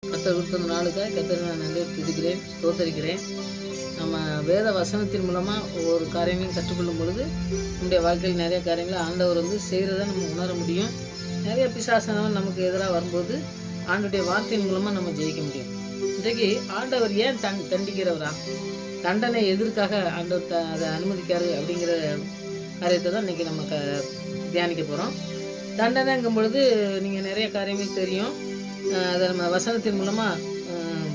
கர்த்தர் கொடுத்த நாளுக்காக கர்த்தரை நான் நன்றி துதிக்கிறேன், ஸ்தோத்தரிக்கிறேன். நம்ம வேத வசனத்தின் மூலமாக ஒவ்வொரு காரியங்களையும் கற்றுக்கொள்ளும் பொழுது நம்முடைய வாழ்க்கையில் நிறைய காரியங்களை ஆண்டவர் செய்கிறத நம்ம உணர முடியும். நிறைய பிசாசனவன் நமக்கு எதிராக வரும்போது ஆண்டுடைய வார்த்தையின் மூலமாக நம்ம ஜெயிக்க முடியும். இன்றைக்கு ஆண்டவர் ஏன் தண்டிக்கிறவரா? தண்டனை எதற்காக ஆண்டவர் அதை அனுமதிக்காரு அப்படிங்கிற காரியத்தை தான் இன்றைக்கி நம்ம தியானிக்க போகிறோம். தண்டனைங்கும் பொழுது நீங்கள் நிறைய காரியங்கள் தெரியும். அதை நம்ம வசனத்தின் மூலமாக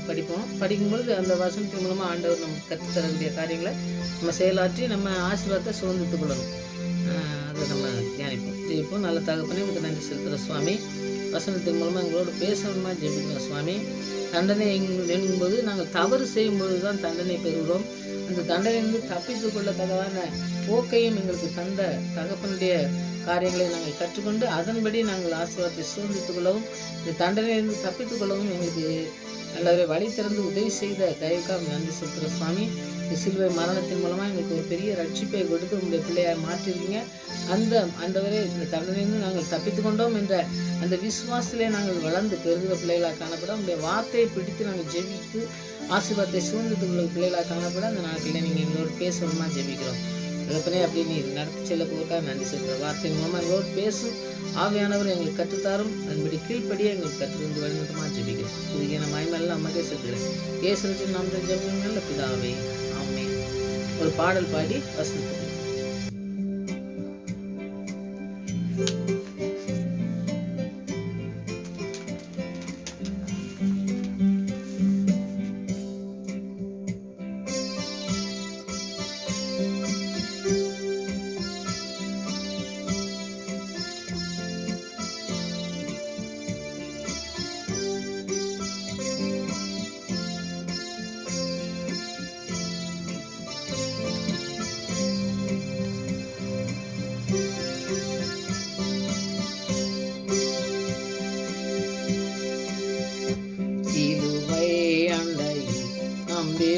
படிக்கும்பொழுது அந்த வசனத்தின் மூலமாக ஆண்டவர் நமக்கு கற்றுத்தர வேண்டிய காரியங்களை நம்ம செயலாற்றி நம்ம ஆசீர்வாதத்தை சுதந்திரத்துக் கொள்ளணும். அதை நம்ம தியானிப்போம், ஜெயிப்போம். நல்ல தகப்பனே உங்களுக்கு நன்றி செலுத்துகிற சுவாமி. வசனத்தின் மூலமாக எங்களோடு பேசணுமா ஜெயிக்கிறோம் சுவாமி. தண்டனை எங்கும்போது நாங்கள் தவறு செய்யும்போது தான் தண்டனை பெறுகிறோம். அந்த தண்டனையிலிருந்து தப்பித்து கொள்ளத்தக்கதான போக்கையும் எங்களுக்கு தந்த தகப்பனுடைய காரியங்களை நாங்கள் கற்றுக்கொண்டு அதன்படி நாங்கள் ஆசீர்வாதத்தை சுதந்திரத்துக் கொள்ளவும் இந்த தண்டனையிலிருந்து தப்பித்துக் கொள்ளவும் எங்களுக்கு நல்லவே வழி திறந்து உதவி செய்த தயவுக்காக நன்றி செலுத்துகிற சுவாமி. இந்த சிலுவை மரணத்தின் மூலமாக எங்களுக்கு ஒரு பெரிய ரட்சிப்பை கொடுத்து உங்களுடைய பிள்ளையாக மாற்றிருக்கீங்க. அந்த ஆண்டவரே இந்த தண்டனையிலிருந்து நாங்கள் தப்பித்து கொண்டோம் என்ற அந்த விசுவாசத்திலே நாங்கள் வளர்ந்து பெருகிற பிள்ளைகளாக காணப்பட உங்களுடைய வார்த்தையை பிடித்து நாங்கள் ஜெபித்து ஆசீர்வாதத்தை சுதந்திரத்துக்குள்ள பிள்ளைகளாக காணப்பட அந்த நாட்களில் நீங்கள் எங்களோடு பேசணுமா ஜெபிக்கிறோம். தகப்பனே அப்படி நீ நடத்தி செல்ல போவதற்காக நன்றி செலுத்துகிற வார்த்தையின் மூலமாக எங்களோடு பேசும் ஆவியானவர் எங்களுக்கு கற்றுத்தாரும். அதன்படி கீழ்ப்படியே எங்களுக்கு கற்றுருந்து வழிநடத்தமாக ஜெபிக்கிறேன். இதுக்கு நான் மயமெல்லாம் அம்மக்கே செலுத்துகிறேன். இயேசுவின் நாமத்தில் ஜெபிக்கிறேன் நல்ல பிதாவே, ஆமென். ஒரு பாடல் பாடி வசனத்துக்கு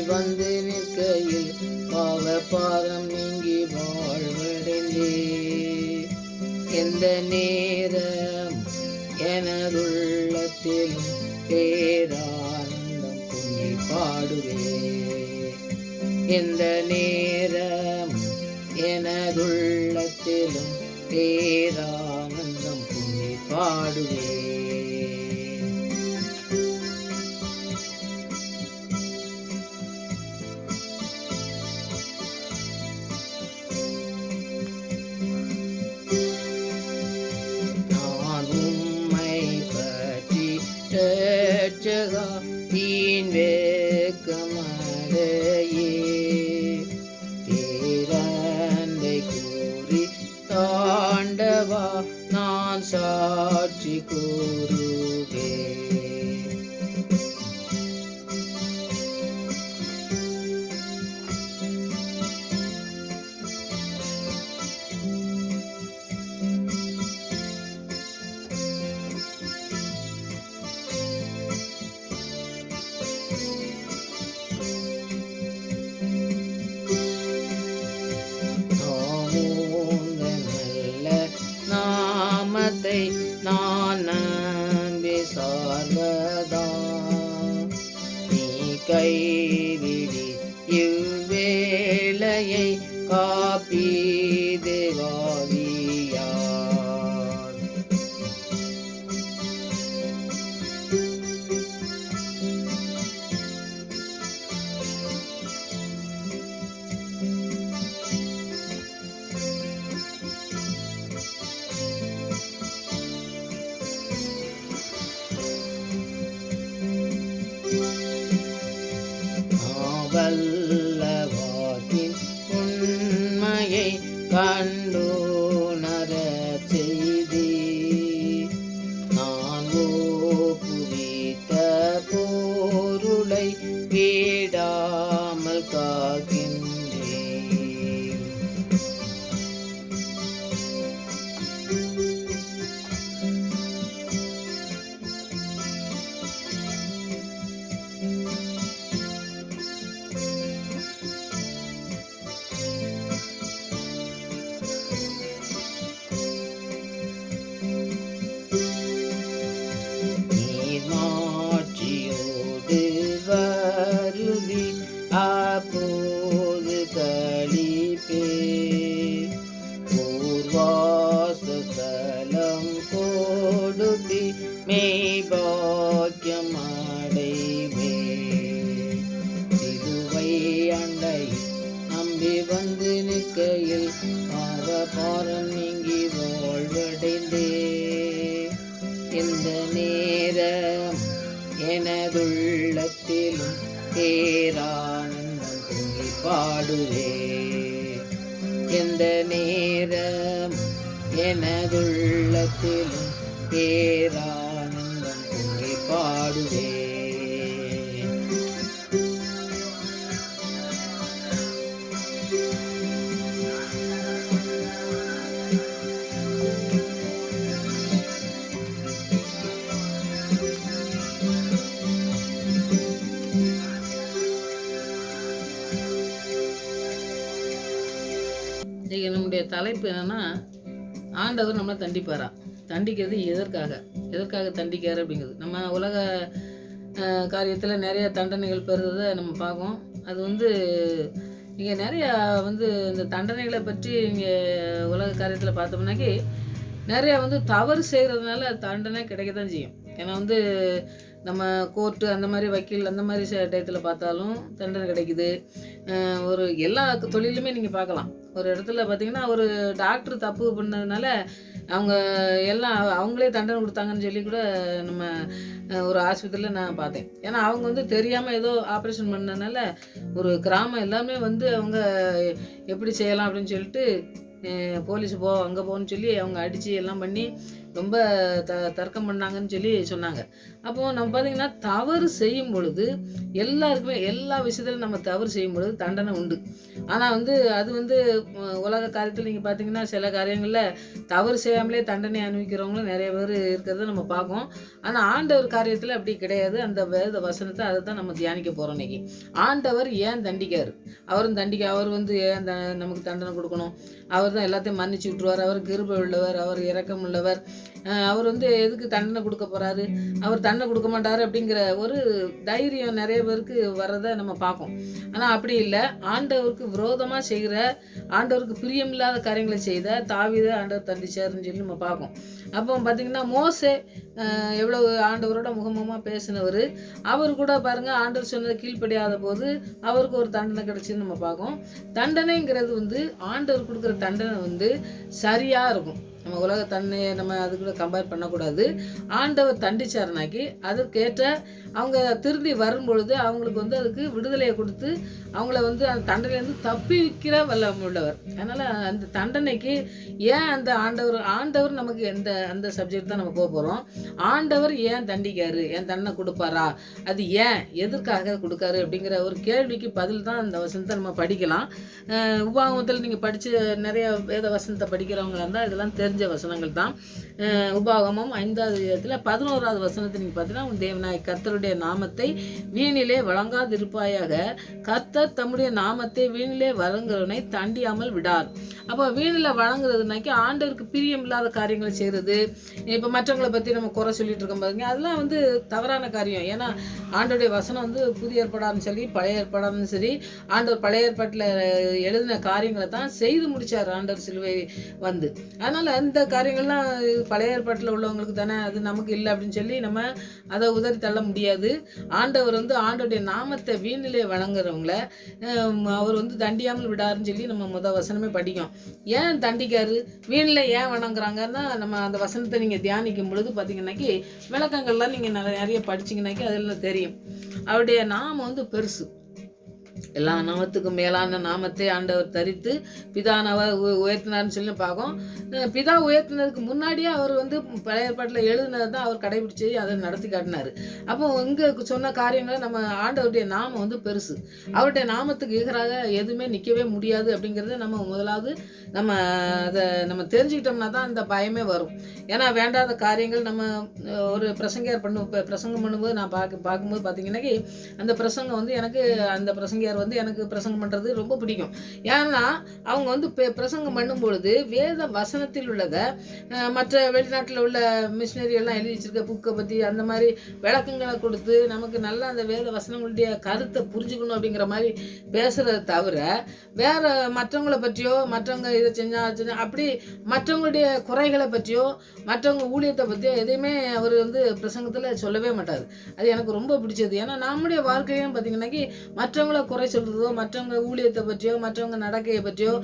வந்து நிற்கையில் பாவ பாரம் நீங்கி வாழ்வடைந்தே எந்த நேரம் எனதுள்ளத்திலும் பேரானந்தம் பொங்கி பாடுவே. எந்த நேரம் எனதுள்ளத்திலும் பேரானந்தம் பொங்கி பாடுவே. தீன் வேக்கமடையே பேரண்டை கூறி தாண்டவா நான் சாட்சி கூறுவே. நான் நம்பி சார்வதா நீ கைவிடி இவ்வேளையை காப்பி தேவாவியா. வல்லவாக்கின் உண்மையை கண்டுணர செய்தி நான் புவித்த பொருளை விடாமல் காக்கின்றேன். ஐக்கியம் அடைவே. இதுவை அண்டை நம்பி வந்து நிற்கையில் பாரம் நீங்கி வாழ்வடைந்தே. இந்த நேரம் எனதுள்ளத்திலும் பேரானந்தம் பொங்கி பாடுவே. எந்த நேரம் எனதுள்ளத்திலும் பேரானந்தம் பொங்கி பாடுவே. நம்முடைய தலைப்பு என்னன்னா, ஆண்டவர் நம்மளை தண்டிப்பாரா? தண்டிக்கிறது எதற்காக தண்டிக்காரு அப்படிங்கிறது. நம்ம உலக காரியத்தில் நிறைய தண்டனைகள் பெறுறதை நம்ம பார்க்கோம். அது இங்கே நிறையா இந்த தண்டனைகளை பற்றி இங்கே உலக காரியத்தில் பார்த்தோம்னாக்கி நிறையா தவறு செய்கிறதுனால தண்டனை கிடைக்க தான் செய்யும். ஏன்னா நம்ம கோர்ட்டு அந்த மாதிரி வக்கீல் அந்த மாதிரி டயத்தில் பார்த்தாலும் தண்டனை கிடைக்குது. ஒரு எல்லா தொழிலுமே நீங்கள் பார்க்கலாம். ஒரு இடத்துல பார்த்திங்கன்னா ஒரு டாக்டர் தப்பு பண்ணதுனால அவங்க எல்லாம் அவங்களே தண்டனை கொடுத்தாங்கன்னு சொல்லி கூட நம்ம ஒரு ஆஸ்பத்திரியில் நான் பார்த்தேன். ஏன்னா அவங்க தெரியாமல் ஏதோ ஆப்ரேஷன் பண்ணதுனால ஒரு கிராமம் எல்லாமே அவங்க எப்படி செய்யலாம் அப்படின்னு சொல்லிட்டு போலீஸ் அங்கே போன்னு சொல்லி அவங்க அடித்து எல்லாம் பண்ணி ரொம்ப தர்க்கம் பண்ணாங்கன்னு சொல்லி சொன்னாங்க. அப்போது நம்ம பார்த்திங்கன்னா தவறு செய்யும் பொழுது எல்லாருக்குமே எல்லா விஷயத்திலும் நம்ம தவறு செய்யும் பொழுது தண்டனை உண்டு. ஆனால் அது உலக காரியத்தில் நீங்கள் பார்த்திங்கன்னா சில காரியங்களில் தவறு செய்யாமலே தண்டனை அனுபவிக்கிறவங்களும் நிறைய பேர் இருக்கிறத நம்ம பார்க்கோம். ஆனால் ஆண்டவர் காரியத்தில் அப்படி கிடையாது. அந்த வேத வசனத்தை அதை தான் நம்ம தியானிக்க போகிறோம் இன்றைக்கி. ஆண்டவர் ஏன் தண்டிக்கார்? அவர் ஏன் நமக்கு தண்டனை கொடுக்கணும்? அவர் தான் எல்லாத்தையும் மன்னிச்சு விட்டுருவார். அவர் கிருபை உள்ளவர், அவர் இரக்கம் உள்ளவர். அவர் எதுக்கு தண்டனை கொடுக்க போகிறாரு? அவர் தண்டனை கொடுக்க மாட்டார் அப்படிங்கிற ஒரு தைரியம் நிறைய பேருக்கு வர்றதை நம்ம பார்ப்போம். ஆனால் அப்படி இல்லை. ஆண்டவருக்கு விரோதமாக செய்கிற, ஆண்டவருக்கு பிரியமில்லாத காரியங்களை செய்த தாவீதை ஆண்டவர் தண்டிச்சாருன்னு சொல்லி நம்ம பார்ப்போம். அப்போ பார்த்திங்கன்னா மோசே எவ்வளவு ஆண்டவரோட முகமுகமாக பேசினவர். அவர் கூட பாருங்கள், ஆண்டவர் சொன்னதை கீழ்ப்படியாத போது அவருக்கு ஒரு தண்டனை கிடச்சின்னு நம்ம பார்க்கோம். தண்டனைங்கிறது ஆண்டவர் கொடுக்குற தண்டனை சரியாக இருக்கும். நம்ம உலக தண்டனையை நம்ம அது கூட கம்பேர் பண்ணக்கூடாது. ஆண்டவர் தண்டிச்சாருனாக்கி அதற்கேற்ற அவங்க திரும்பி வரும்பொழுது அவங்களுக்கு அதுக்கு விடுதலையை கொடுத்து அவங்கள அந்த தண்டனையிலேருந்து தப்பிக்கிற வல்லம் உள்ளவர். அதனால் அந்த தண்டனைக்கு ஏன் அந்த ஆண்டவர் நமக்கு அந்த சப்ஜெக்ட் தான் நம்ம போக போகிறோம். ஆண்டவர் ஏன் தண்டிக்காரு? ஏன் தண்டனை கொடுப்பாரா? அது ஏன் எதற்காக கொடுக்காரு அப்படிங்கிற ஒரு கேள்விக்கு பதில் தான் அந்த வசனத்தை நம்ம படிக்கலாம். உபாகமத்தில் நீங்கள் படித்து நிறைய வேத வசனத்தை படிக்கிறவங்களா இருந்தால் இதெல்லாம் தெரிஞ்ச வசனங்கள் தான். உபாகமம் 5வது அதிகாரத்தில் 11வது வசனத்தை நீங்கள் பார்த்தீங்கன்னா, உன் தேவனாய் கர்த்தருடைய நாமத்தை வீணிலே வழங்காதிருப்பாயாக, கர்த்தர் தம்முடைய நாமத்தை வீணிலே வழங்குறவனை தண்டியாமல் விடார். அப்போ வீணில் வழங்குறதுனாக்கி ஆண்டவருக்கு பிரியம் இல்லாத காரியங்களை செய்கிறது. இப்போ மற்றவங்களை பற்றி நம்ம குறை சொல்லிட்டு இருக்கோம் பாருங்க, அதெல்லாம் தவறான காரியம். ஏன்னா ஆண்டோடைய வசனம் புதிய ஏற்பாடான்னு சரி பழைய ஏற்பாடான்னு சரி, ஆண்டவர் பழைய ஏற்பாட்டில் எழுதின காரியங்களை தான் செய்து முடித்தார் ஆண்டவர் சிலுவை அதனால் அந்த காரியங்கள்லாம் பழைய ஏற்பாட்டில் உள்ளவங்களுக்கு தானே, அது நமக்கு இல்லை அப்படின்னு சொல்லி நம்ம அதை உதறி தள்ள முடியாது. ஆண்டவர் ஆண்டோடைய நாமத்தை வீணிலே வழங்குறவங்கள அவர் தண்டியாமல் விடாருன்னு சொல்லி நம்ம வசனமே படிக்கும். ஏன் தண்டிக்காரு? வீணில் ஏன் வணங்குறாங்கன்னா, நம்ம அந்த வசனத்தை நீங்கள் தியானிக்கும் பொழுது பார்த்தீங்கன்னாக்கி விளக்கங்கள்லாம் நீங்கள் நிறைய படிச்சிங்கனாக்கி அதில் தெரியும். அவருடைய நாமம் பெருசு. எல்லா நாமத்துக்கும் மேலான நாமத்தை ஆண்டவர் தரித்து பிதானவர் உயர்த்தினார்னு சொல்லி பார்க்கும். பிதா உயர்த்தினதுக்கு முன்னாடியே அவர் பழைய ஏற்பாட்டில் எழுதினது தான் அவர் கடைபிடிச்சி அதை நடத்தி காட்டினார். அப்போ இங்கே சொன்ன காரியங்களை நம்ம ஆண்டவருடைய நாமம் பெருசு. அவருடைய நாமத்துக்கு எதிராக எதுவுமே நிற்கவே முடியாது அப்படிங்கிறத நம்ம முதலாவது அதை தெரிஞ்சுக்கிட்டோம்னா தான் அந்த பயமே வரும். ஏன்னா வேண்டாத காரியங்கள் நம்ம ஒரு பிரசங்கம் பண்ணும்போது நான் பார்க்கும்போது பார்த்தீங்கன்னாக்கி அந்த பிரசங்கம் எனக்கு அந்த பிரசங்க பாதிரியார் வந்து எனக்கு பிரசங்கம் பண்ணுறது ரொம்ப பிடிக்கும். ஏன்னா அவங்க வந்து பிரசங்கம் பண்ணும்பொழுது வேத வசனத்தில் உள்ளதை மற்ற வெளிநாட்டில் உள்ள மிஷினரி எல்லாம் எழுதி வச்சிருக்க புக்கை பற்றி அந்த மாதிரி விளக்கங்களை கொடுத்து நமக்கு நல்லா அந்த வேத வசனங்களுடைய கருத்தை புரிஞ்சுக்கணும் அப்படிங்கிற மாதிரி பேசுகிறத தவிர வேறு மற்றவங்களை பற்றியோ மற்றவங்க இதை செஞ்சா அப்படி மற்றவங்களுடைய குறைகளை பற்றியோ மற்றவங்க ஊழியத்தை பற்றியோ எதையுமே அவர் வந்து பிரசங்கத்தில் சொல்லவே மாட்டார். அது எனக்கு ரொம்ப பிடிச்சது. ஏன்னா நம்முடைய வாழ்க்கையும் பார்த்திங்கன்னாக்கி மற்றவங்கள குறை சொல்கிறதோ மற்றவங்க ஊழியத்தை பற்றியோ மற்றவங்க நடக்கையை பற்றியோ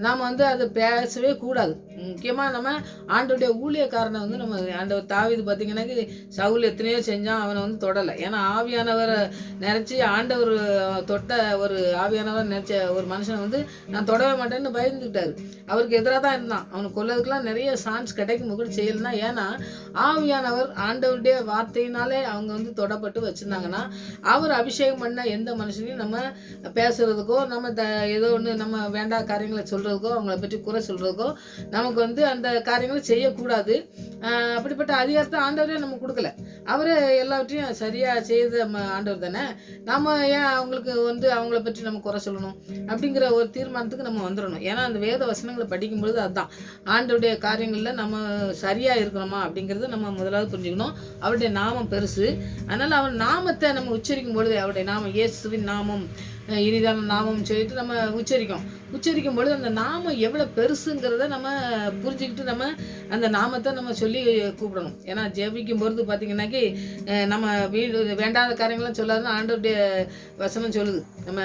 நாம் வந்து அதை பேசவே கூடாது. முக்கியமாக நம்ம ஆண்டோடைய ஊழியக்காரனை வந்து நம்ம ஆண்டவர் தாவீது பார்த்திங்கன்னாக்கி சவுல் எத்தனையோ செஞ்சான், அவனை வந்து தொடலை. ஏன்னா ஆவியானவரை நினச்சி ஆண்டவர் தொட்ட ஒரு ஆவியானவர் நினச்ச ஒரு மனுஷனை வந்து நான் தொடவே மாட்டேன்னு பயந்துக்கிட்டார். அவருக்கு எதிராக தான் இருந்தான். அவனுக்கு கொல்லதுக்கெல்லாம் நிறைய சான்ஸ் கிடைக்கும் கூட செய்யலைன்னா, ஏன்னா ஆவியானவர் ஆண்டவருடைய வார்த்தையினாலே அவங்க வந்து தொடப்பட்டு வச்சுருந்தாங்கன்னா அவர் அபிஷேகம் பண்ண எந்த மனுஷனையும் நம்ம பேசுகிறதுக்கோ நம்ம ஏதோ ஒன்று நம்ம வேண்டாத காரியங்களை சொல்கிறதுக்கோ அவங்கள பற்றி குறை சொல்கிறதுக்கோ நமக்கு வந்து அந்த காரியங்களை செய்யக்கூடாது. அப்படிப்பட்ட அதிகாரத்தை ஆண்டவரே நம்ம கொடுக்கல. அவரே எல்லாவற்றையும் சரியாக செய்த ஆண்டவர் தானே. நம்ம ஏன் அவங்களுக்கு வந்து அவங்கள பற்றி நம்ம குறை சொல்லணும் அப்படிங்கிற ஒரு தீர்மானத்துக்கு நம்ம வந்துடணும். ஏன்னா அந்த வேத வசனங்களை படிக்கும்பொழுது அதுதான் ஆண்டவருடைய காரியங்களில் நம்ம சரியாக இருக்கிறோமா அப்படிங்கிறத நம்ம முதலாவது புரிஞ்சுக்கணும். அவருடைய நாமம் பெருசு. அதனால் அவர் நாமத்தை நம்ம உச்சரிக்கும் பொழுது அவருடைய நாமம் இயேசுவின் நாமம் இனிதான நாமம் சொல்லிட்டு நம்ம உச்சரிக்கும் பொழுது அந்த நாமம் எவ்வளோ பெருசுங்கிறத நம்ம புரிஞ்சுக்கிட்டு நம்ம அந்த நாமத்தை நம்ம சொல்லி கூப்பிடணும். ஏன்னா ஜெபிக்கும் பொழுது பார்த்திங்கன்னாக்கி நம்ம வீடு வேண்டாத காரியங்கள்லாம் சொல்லாதுன்னு ஆண்டவருடைய வசனம் சொல்லுது. நம்ம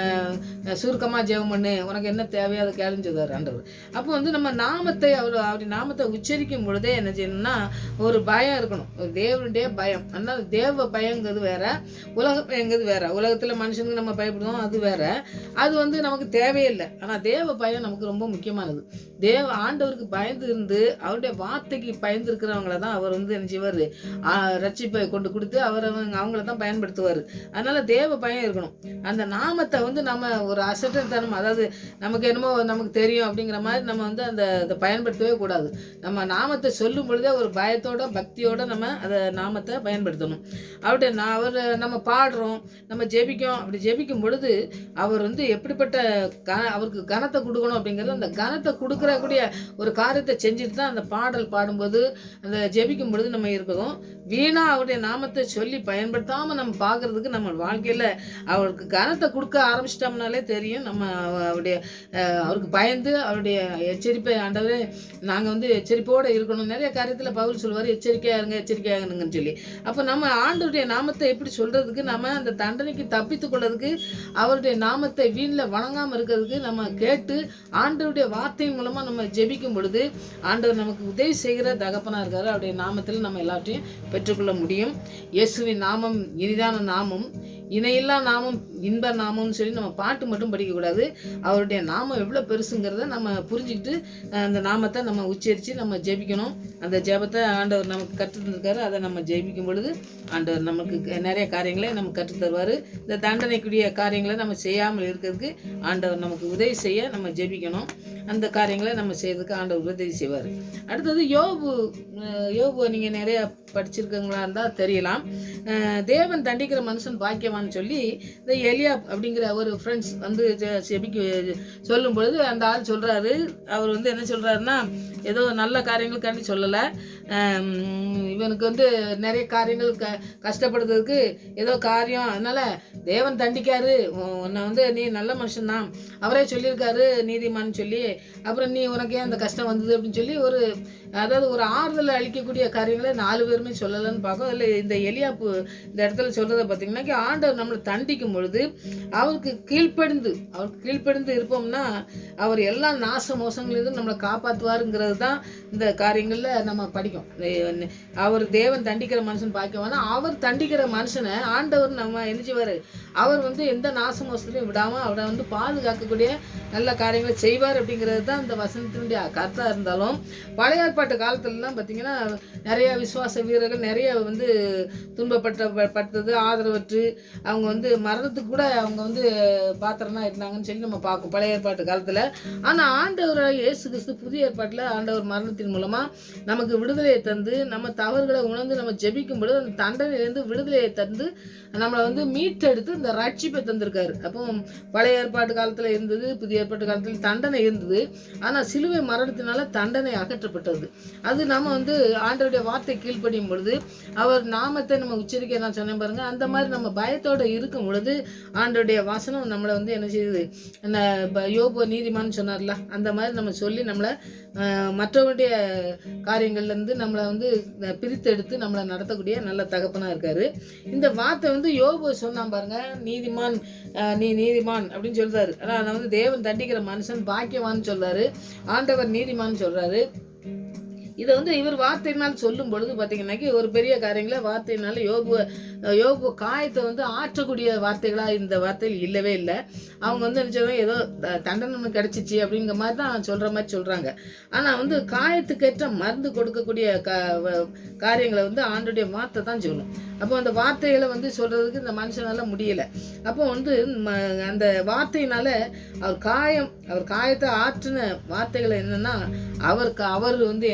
சுருக்கமாக ஜெபம் பண்ணு, உனக்கு என்ன தேவையோ அதை கேளுன்னு சொல்லுவார் ஆண்டவர். அப்போ வந்து நம்ம நாமத்தை அவருடைய நாமத்தை உச்சரிக்கும் பொழுதே என்ன செய்யணும்னா ஒரு பயம் இருக்கணும், ஒரு தேவனுடைய பயம். அதனால் தேவ பயங்கிறது வேற, உலக பயங்கிறது வேற. உலகத்தில் மனுஷனுக்கு நம்ம பயப்படுவோம், அது வேற. அது வந்து நமக்கு தேவையில்லை. ஆனால் தேவ பயம் நமக்கு ரொம்ப முக்கியமானது. ஆண்டவருக்கு பயந்து இருந்து அவருடைய வார்த்தைக்கு பயந்து இருக்கிறவங்கள தான் அவர் வந்து என்ன செய்வார், ரட்சிப்பை கொண்டு கொடுத்து அவங்கள தான் பயன்படுத்துவார். அதனால தேவ பயம் இருக்கணும். அந்த நாமத்தை வந்து நம்ம ஒரு அசட்டத்தனம், அதாவது நமக்கு என்னமோ நமக்கு தெரியும் அப்படிங்கிற மாதிரி நம்ம வந்து அதை பயன்படுத்தவே கூடாது. நம்ம நாமத்தை சொல்லும் பொழுதே ஒரு பயத்தோட பக்தியோட நம்ம அதை நாமத்தை பயன்படுத்தணும். அவர் நம்ம பாடுறோம், நம்ம ஜெபிக்கும். அப்படி ஜெபிக்கும் பொழுது அவர் வந்து எப்படிப்பட்ட அவருக்கு கனத்தை கொடுக்கணும் அப்படிங்கிறது, அந்த கனத்தை கொடுக்கறக்கூடிய ஒரு காரியத்தை செஞ்சுட்டு தான் அந்த பாடல் பாடும்போது அந்த ஜெபிக்கும் பொழுது நம்ம இருக்கணும். வீணாக அவருடைய நாமத்தை சொல்லி பயன்படுத்தாமல் நம்ம பார்க்குறதுக்கு நம்ம வாழ்க்கையில் அவருக்கு கனத்தை கொடுக்க ஆரம்பிச்சிட்டோம்னாலே தெரியும் நம்ம அவருக்கு பயந்து அவருடைய எச்சரிப்பை ஆண்டவரே நாங்கள் வந்து எச்சரிப்போடு இருக்கணும். நிறைய காரியத்தில் பவுல் சொல்லுவார், எச்சரிக்கையாக இருங்கன்னு சொல்லி. அப்போ நம்ம ஆண்டவருடைய நாமத்தை எப்படி சொல்கிறதுக்கு, நம்ம அந்த தண்டனைக்கு தப்பித்து கொள்றதுக்கு, அவருடைய நாமத்தை வீணில் வணங்காமல் இருக்கிறதுக்கு நம்ம கேட்டு ஆண்டவருடைய வார்த்தையின் மூலமாக நம்ம ஜெபிக்கும் பொழுது ஆண்டவர் நமக்கு உதவி செய்கிற தகப்பனாக இருக்கார். அவருடைய நாமத்தில் நம்ம எல்லாத்தையும் பெற்றுக்கொள்ள முடியும். இயேசுவின் நாமம் இனிதான நாமம், இணையில்லா நாமம், இன்ப நாமம்னு சொல்லி நம்ம பாட்டு மட்டும் படிக்கக்கூடாது. அவருடைய நாமம் எவ்வளோ பெருசுங்கிறத நம்ம புரிஞ்சுக்கிட்டு அந்த நாமத்தை நம்ம உச்சரித்து நம்ம ஜெபிக்கணும். அந்த ஜெபத்தை ஆண்டவர் நமக்கு கற்றுத்தந்திருக்காரு. அதை நம்ம ஜெபிக்கும் பொழுது ஆண்டவர் நமக்கு நிறைய காரியங்களை நம்ம கற்றுத்தருவார். இந்த தண்டனைக்குரிய காரியங்களை நம்ம செய்யாமல் இருக்கிறதுக்கு ஆண்டவர் நமக்கு உதவி செய்ய நம்ம ஜெபிக்கணும். அந்த காரியங்களை நம்ம செய்யறதுக்கு ஆண்டவர் உதவி செய்வார். அடுத்தது யோபு நீங்கள் நிறைய படிச்சிருக்கீங்களா இருந்தால் தெரியலாம். தேவன் தண்டிக்கிற மனுஷன் பாக்கியவான்னு சொல்லி இந்த எலியாப் அப்படிங்கிற ஒரு ஃப்ரெண்ட்ஸ் வந்து செபிக்க சொல்லும் பொழுது அந்த ஆள் சொல்கிறாரு. அவர் வந்து என்ன சொல்கிறாருன்னா, ஏதோ நல்ல காரியங்களுக்காண்டி சொல்லலை, இவனுக்கு வந்து நிறைய காரியங்கள் கஷ்டப்படுறதுக்கு ஏதோ காரியம், அதனால் தேவன் தண்டிக்காரு, உன்னை வந்து நீ நல்ல மனுஷன்தான், அவரே சொல்லியிருக்காரு நீதிமான்னு சொல்லி, அப்புறம் நீ உனக்கு ஏன் அந்த கஷ்டம் வந்தது அப்படின்னு சொல்லி அதாவது ஒரு ஆறுதல் அளிக்கக்கூடிய காரியங்களை 4 பேருமே சொல்லலைன்னு பார்க்கும். அதில் இந்த எலியாப்பு இந்த இடத்துல சொல்கிறத பார்த்திங்கன்னாக்கி ஆண்டவர் நம்மளை தண்டிக்கும் பொழுது அவருக்கு கீழ்ப்படிந்து இருப்போம்னா அவர் எல்லா நாச மோசங்களிலிருந்து நம்மளை காப்பாற்றுவாருங்கிறது தான் இந்த காரியங்களில் நம்ம படிக்கும். அவர் தேவன் தண்டிக்கிற மனுஷன் பார்க்கவானா, அவர் தண்டிக்கிற மனுஷனை ஆண்டவர் நம்ம என்ன செய்வார், அவர் வந்து எந்த நாச மோசத்துலையும் விடாமல் அவரை வந்து பாதுகாக்கக்கூடிய நல்ல காரியங்களை செய்வார் அப்படிங்கிறது தான் இந்த வசனத்தினுடைய கருத்தாக இருந்தாலும், பழைய ஏற்பாட்டு காலத்துலலாம் பார்த்திங்கன்னா நிறைய விசுவாச வீரர்கள் நிறைய வந்து துன்பப்பட்டது ஆதரவற்று அவங்க வந்து மரணத்துக்கு கூட அவங்க வந்து பாத்திரனா இருந்தாங்கன்னு சொல்லி நம்ம பார்க்கும் பழைய ஏற்பாட்டு காலத்தில். ஆனால் ஆண்டவர் இயேசு கிறிஸ்து புதிய ஏற்பாட்டில் ஆண்டவர் மரணத்தின் மூலமாக நமக்கு விடுதலை விடுதலையை தந்து, நம்ம தவறுகளை உணர்ந்து நம்ம ஜெபிக்கும் பொழுது அந்த தண்டனையிலேருந்து விடுதலையை தந்து நம்மளை வந்து மீட்டெடுத்து இந்த ரட்சிப்பை தந்திருக்காரு. அப்போ பழைய ஏற்பாட்டு காலத்தில் இருந்தது, புதிய ஏற்பாட்டு காலத்தில் தண்டனை இருந்தது. ஆனால் சிலுவை மரணத்தினால தண்டனை அகற்றப்பட்டது. அது நம்ம வந்து ஆண்டவருடைய வார்த்தை கீழ்ப்படியும் பொழுது, அவர் நாமத்தை நம்ம உச்சரிக்க நான் சொன்னேன் பாருங்க, அந்த மாதிரி நம்ம பயத்தோடு இருக்கும் பொழுது ஆண்டவருடைய வசனம் நம்மளை வந்து என்ன செய்யுது, யோபு நீதிமான்னு சொன்னார்ல, அந்த மாதிரி நம்ம சொல்லி நம்மளை மற்றவருடைய காரியங்கள்லேருந்து நம்மளை வந்து பிரித்து எடுத்து நம்மளை நடத்தக்கூடிய நல்ல தகப்பனாக இருக்கார். இந்த வார்த்தை வந்து யோபு சொன்னான் பாருங்க, நீதிமான் நீ நீதிமான் அப்படின்னு சொல்றாரு. ஆனால் நான் வந்து தேவன் தண்டிக்கிற மனுஷன் பாக்கியவான்னு சொல்றாரு, ஆண்டவர் நீதிமான்னு சொல்றாரு. இதை வந்து இவர் வார்த்தையினால் சொல்லும் பொழுது பார்த்தீங்கன்னாக்கி ஒரு பெரிய காரியங்களை வார்த்தையினால யோபு காயத்தை வந்து ஆற்றக்கூடிய வார்த்தைகளாக இந்த வார்த்தையில் இல்லவே இல்லை. அவங்க வந்து நினச்சவங்க ஏதோ தண்டனை கிடச்சிச்சு அப்படிங்கிற மாதிரி தான் சொல்கிற மாதிரி சொல்கிறாங்க. ஆனால் வந்து காயத்துக்கேற்ற மருந்து கொடுக்கக்கூடிய காரியங்களை வந்து ஆண்டுடைய வார்த்தை தான் சொல்லணும். அப்போ அந்த வார்த்தைகளை வந்து சொல்கிறதுக்கு இந்த மனுஷனால் முடியலை. அப்போ வந்து அந்த வார்த்தையினால அவர் காயத்தை ஆற்றின வார்த்தைகள் என்னென்னா, அவர் வந்து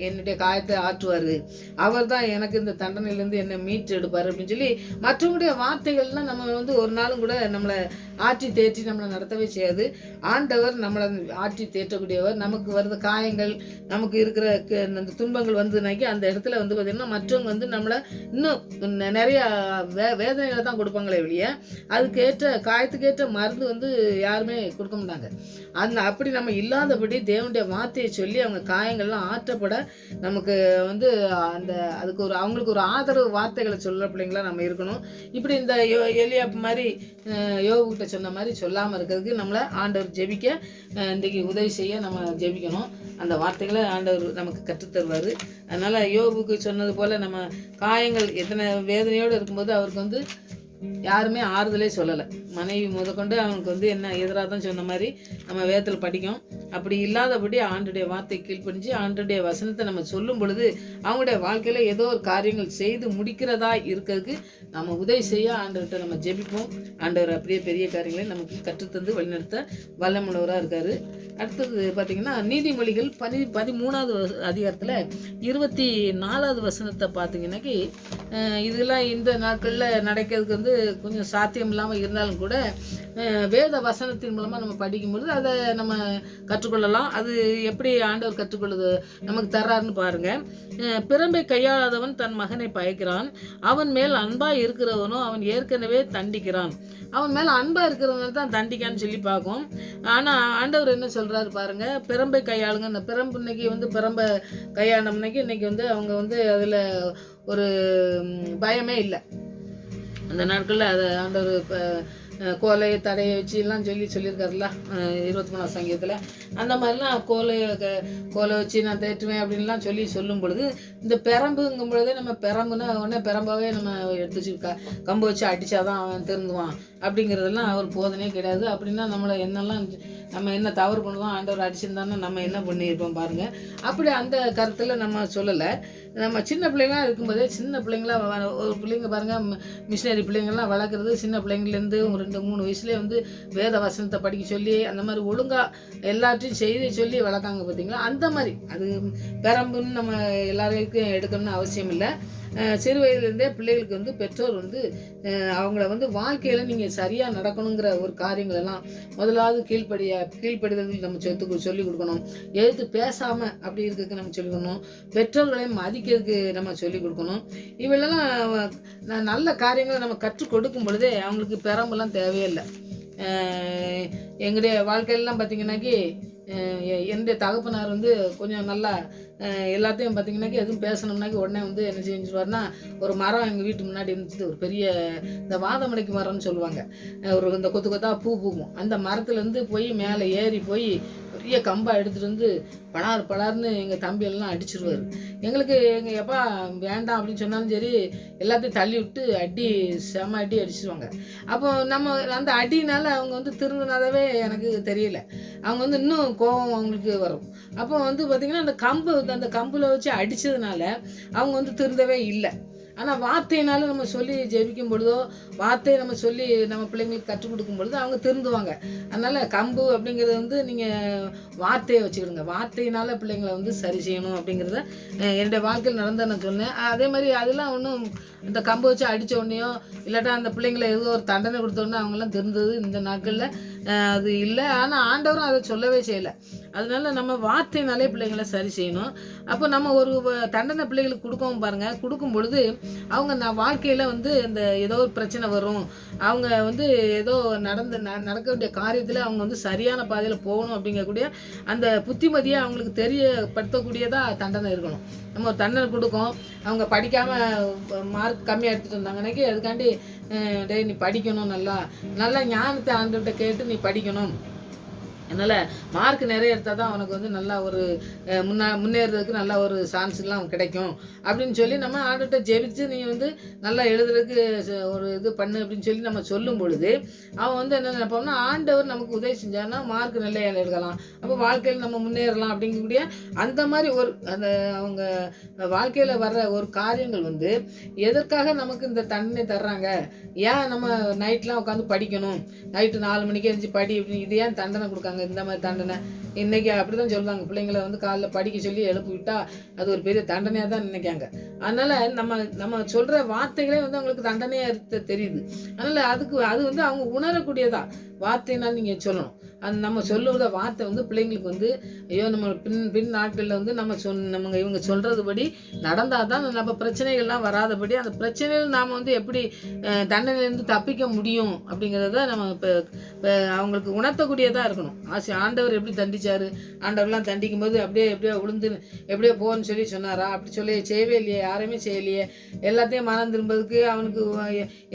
என்னுடைய காயத்தை ஆற்றுவார், அவர் தான் எனக்கு இந்த தண்டனையிலேருந்து என்னை மீட்டு எடுப்பார் அப்படின்னு சொல்லி மற்றவங்களுடைய வார்த்தைகள்லாம் நம்ம வந்து ஒரு நாளும் கூட நம்மளை ஆற்றி தேற்றி நம்மளை நடத்தவே செய்யாது. ஆண்டவர் நம்மளை ஆற்றி தேற்றக்கூடியவர். நமக்கு வருது காயங்கள், நமக்கு இருக்கிற அந்த துன்பங்கள் வந்ததுனாக்கி அந்த இடத்துல வந்து பார்த்திங்கன்னா மற்றவங்க வந்து நம்மளை இன்னும் நிறைய வேதனைகளை தான் கொடுப்பாங்களே வெளியே, அதுக்கேற்ற காயத்துக்கேற்ற மருந்து வந்து யாருமே கொடுக்க மாட்டாங்க. அப்படி நம்ம இல்லாதபடி தேவனுடைய வார்த்தையை சொல்லி அவங்க காயங்கள்லாம் ஆற்றப்பட நமக்கு வந்து அவங்களுக்கு ஒரு ஆதரவு வார்த்தைகளை சொல்கிற பிள்ளைங்களா நம்ம இருக்கணும். இப்படி இந்த எலியா மாதிரி யோபுகிட்ட சொன்ன மாதிரி சொல்லாமல் இருக்கிறதுக்கு நம்மளை ஆண்டவர் ஜெபிக்க இன்றைக்கி உதவி செய்ய நம்ம ஜெபிக்கணும். அந்த வார்த்தைகளை ஆண்டவர் நமக்கு கற்றுத்தருவார். அதனால் யோபுக்கு சொன்னது போல் நம்ம காயங்கள் எத்தனை வேதனையோடு இருக்கும்போது அவருக்கு வந்து யாருமே ஆறுதலே சொல்லலை. மனைவி முதற்கொண்டு அவனுக்கு வந்து என்ன எதிராக தான் சொன்ன மாதிரி நம்ம வேதத்தில் படிக்கும். அப்படி இல்லாதபடி ஆண்டுடைய வார்த்தை கீழ்ப்படிஞ்சு ஆண்டுடைய வசனத்தை நம்ம சொல்லும் பொழுது அவங்களுடைய வாழ்க்கையில் ஏதோ ஒரு காரியங்கள் செய்து முடிக்கிறதா இருக்கிறதுக்கு நம்ம உதவி செய்ய ஆண்டவர்கிட்ட நம்ம ஜெபிப்போம். ஆண்டவர் அப்படியே பெரிய காரியங்களை நமக்கு கற்றுத்தந்து வழிநடத்த வல்லமுள்ளவராக இருக்கார். அடுத்தது பார்த்திங்கன்னா நீதிமொழிகள் 13வது அதிகாரத்தில் 24வது வசனத்தை பார்த்திங்கன்னாக்கி, இதெல்லாம் இந்த நாட்களில் நடக்கிறதுக்கு வந்து கொஞ்சம் சாத்தியம் இல்லாமல் இருந்தாலும் கூட வேத வசனத்தின் மூலமாக நம்ம படிக்கும்பொழுது அதை நம்ம கற்றுக்கொள்ளலாம். அது எப்படி ஆண்டவர் கற்றுக்கொள்ளுது நமக்கு தர்றாருன்னு பாருங்கள். பிறம்பை கையாளாதவன் தன் மகனை பயக்கிறான், அவன் மேல் அன்பாக இருக்கிறவனோ அவன் ஏற்கனவே தண்டிக்கிறான். அவன் மேலே அன்பாக இருக்கிறவங்க தான் தண்டிக்கான்னு சொல்லி பார்க்கும். ஆனால் ஆண்டவர் என்ன சொல்கிறாரு பாருங்கள், பிறம்பை கையாளுங்க. இந்த பிறம்பு இன்னைக்கு வந்து பிறம்பை கையாண்டோம்னாக்கி இன்றைக்கி வந்து அவங்க வந்து அதில் ஒரு பயமே இல்லை. அந்த நாட்களில் அதை ஆண்டவர் கோலை தடையை வச்சு எல்லாம் சொல்லியிருக்காருல்ல 23ஆம் சங்கீதத்தில். அந்த மாதிரிலாம் கோலை வச்சு நான் தேற்றுவேன் அப்படின்லாம் சொல்லும் பொழுது இந்த பெரம்புங்கும் பொழுதே நம்ம பெரம்புனா உடனே பெரம்பாவே நம்ம எடுத்து வச்சு கம்பு வச்சு அடித்தாதான் அவன் திருந்துவான் அப்படிங்கிறதெல்லாம் அவர் போதனையே கிடையாது. அப்படின்னா நம்மளை நம்ம என்ன தவறு பண்ணுவோம், ஆண்டவர் அடிச்சிருந்தான்னா நம்ம என்ன பண்ணியிருப்போம் பாருங்கள். அப்படி அந்த கருத்தில் நம்ம சொல்லலை. நம்ம சின்ன பிள்ளைங்களாம் இருக்கும்போதே சின்ன பிள்ளைங்களா ஒரு பிள்ளைங்க பாருங்கள், மிஷினரி பிள்ளைங்கள்லாம் வளர்க்குறது சின்ன பிள்ளைங்கள்லேருந்து ஒரு 2-3 வயசுலேயே வந்து வேத வசனத்தை படிக்க சொல்லி அந்த மாதிரி ஒழுங்காக எல்லாத்தையும் செய்தி சொல்லி வளர்க்காங்க பார்த்தீங்களா. அந்த மாதிரி அது பெரம்புன்னு நம்ம எல்லாருக்கும் எடுக்கணும்னு அவசியம் இல்லை. சிறு வயதுலேருந்தே பிள்ளைகளுக்கு வந்து பெற்றோர் வந்து அவங்கள வந்து வாழ்க்கையில் நீங்கள் சரியாக நடக்கணுங்கிற ஒரு காரியங்களெல்லாம் முதலாவது கீழ்ப்படிதல் நம்ம சொல்லிக் கொடுக்கணும். எதிர்த்து பேசாமல் அப்படி இருக்கிறதுக்கு நம்ம சொல்லிக் கொடுக்கணும். பெற்றோர்களையும் மதிக்கிறதுக்கு நம்ம சொல்லிக் கொடுக்கணும். இவெல்லாம் நல்ல காரியங்களை நம்ம கற்றுக் கொடுக்கும் பொழுதே அவங்களுக்கு பெரம்பெல்லாம் தேவையில்லை. எங்களுடைய வாழ்க்கையிலலாம் பார்த்திங்கன்னாக்கி என்னுடைய தகப்பனார் வந்து கொஞ்சம் நல்லா எல்லாத்தையும் பார்த்திங்கனாக்கி எதுவும் பேசணும்னாக்கி உடனே வந்து என்ன செஞ்சுருவார்னா, ஒரு மரம் எங்கள் வீட்டு முன்னாடி இருந்துச்சு, ஒரு பெரிய இந்த வாதமடைக்கு மரம்னு சொல்லுவாங்க, ஒரு இந்த கொத்து கொத்தாக பூ பூக்கும். அந்த மரத்துலேருந்து போய் மேலே ஏறி போய் பெரிய கம்பா எடுத்துகிட்டு வந்து பலார்னு எங்கள் தம்பியெல்லாம் அடிச்சிருவார். எங்களுக்கு எங்கள் எப்பா வேண்டாம் அப்படின்னு சொன்னாலும் சரி எல்லாத்தையும் தள்ளி விட்டு செம அடி அடிச்சிருவாங்க. அப்போ நம்ம அந்த அடினால அவங்க வந்து திருந்தினதாவே எனக்கு தெரியல. அவங்க வந்து இன்னும் கோபம் அவங்களுக்கு வரும். அப்போ வந்து பார்த்திங்கன்னா அந்த கம்பில் வச்சு அடித்ததுனால அவங்க வந்து திருந்தவே இல்லை. ஆனால் வார்த்தையினால நம்ம சொல்லி ஜெபிக்கும் பொழுதோ, வார்த்தையை நம்ம சொல்லி நம்ம பிள்ளைங்களுக்கு கற்றுக் கொடுக்கும் பொழுது அவங்க திருந்துவாங்க. அதனால் கம்பு அப்படிங்கிறது வந்து நீங்கள் வார்த்தையை வச்சுக்கிடுங்க. வார்த்தையினால் பிள்ளைங்களை வந்து சரி செய்யணும் அப்படிங்கிறத என்னுடைய வாழ்க்கையில் நடந்த நான் சொன்னேன். அதே மாதிரி அதெல்லாம் ஒன்றும் இந்த கம்பு வச்சு அடித்த உடனேயோ இல்லாட்டா அந்த பிள்ளைங்களை ஏதோ ஒரு தண்டனை கொடுத்தோடனே அவங்களாம் திருந்தது இந்த நாட்களில் அது இல்லை. ஆனால் ஆண்டவரும் அதை சொல்லவே செய்யலை. அதனால நம்ம வார்த்தையினாலே பிள்ளைங்களை சரி செய்யணும். அப்போ நம்ம ஒரு தண்டனை பிள்ளைகளுக்கு கொடுக்கவும் பாருங்கள், கொடுக்கும் பொழுது அவங்க வாழ்க்கையில் வந்து இந்த ஏதோ ஒரு பிரச்சனை வரும், அவங்க வந்து ஏதோ நடக்க வேண்டிய காரியத்தில் அவங்க வந்து சரியான பாதையில் போகணும் அப்படிங்கக்கூடிய அந்த புத்திமதியை அவங்களுக்கு தெரியப்படுத்தக்கூடியதாக தண்டனை இருக்கணும். நம்ம ஒரு தண்டனை கொடுக்கோம், அவங்க படிக்காமல் மார்க் கம்மியாக எடுத்துகிட்டு இருந்தாங்கன்னாக்கி அதுக்காண்டி டேய் நீ படிக்கணும், நல்லா ஞானத்தை ஆண்டுகிட்ட கேட்டு நீ படிக்கணும், அதனால் மார்க் நிறைய எடுத்தால் தான் அவனுக்கு வந்து நல்லா ஒரு முன்னேறதுக்கு நல்ல ஒரு சான்ஸ்லாம் கிடைக்கும் அப்படின்னு சொல்லி நம்ம ஆண்டுகிட்ட ஜெபிச்சு நீ வந்து நல்லா எழுதுறதுக்கு ஒரு இது பண்ணு அப்படின்னு சொல்லி நம்ம சொல்லும் பொழுது அவன் வந்து என்ன நினைப்போம்னா, ஆண்டவர் நமக்கு உதவி செஞ்சான்னா மார்க் நல்ல எடுக்கலாம், அப்போ வாழ்க்கையில் நம்ம முன்னேறலாம் அப்படிங்கக்கூடிய அந்த மாதிரி ஒரு அந்த அவங்க வாழ்க்கையில் வர்ற ஒரு காரியங்கள் வந்து எதற்காக நமக்கு இந்த தண்டனை தர்றாங்க, ஏன் நம்ம நைட்லாம் உட்காந்து படிக்கணும், நைட்டு 4 மணிக்கு எழுந்துச்சு படி அப்படின்னு இது ஏன் தண்டனை கொடுக்காங்க, இந்த மாதிரி தண்டனை இன்றைக்கி அப்படி தான் சொல்லுவாங்க. பிள்ளைங்களை வந்து காலைல படிக்க சொல்லி எழுப்பி விட்டால் அது ஒரு பெரிய தண்டனையாக தான் நினைக்காங்க. அதனால் நம்ம சொல்கிற வார்த்தைகளே வந்து அவங்களுக்கு தண்டனையாக தெரியுது. அதனால் அது வந்து அவங்க உணரக்கூடியதா வார்த்தைனால் நீங்கள் சொல்லணும். அந்த நம்ம சொல்லுற வார்த்தை வந்து பிள்ளைங்களுக்கு வந்து ஐயோ நம்ம பின் நாட்களில் வந்து நம்ம இவங்க சொல்கிறதுபடி நடந்தால் தான் நம்ம பிரச்சனைகள்லாம் வராதபடி அந்த பிரச்சனைகள் நாம் வந்து எப்படி தண்டனையிலேருந்து தப்பிக்க முடியும் அப்படிங்கிறத நம்ம இப்போ அவங்களுக்கு உணர்த்தக்கூடியதாக இருக்கணும். ஆண்டவர் எப்படி தண்டிச்சார், ஆண்டவர்லாம் தண்டிக்கும் போது எப்படியோ விழுந்து எப்படியோ போன்னு சொல்லி சொன்னாரா, அப்படி சொல்லி செய்யவே இல்லையே, யாருமே செய்யலையே, எல்லாத்தையும் மனம் திரும்பதுக்கு அவனுக்கு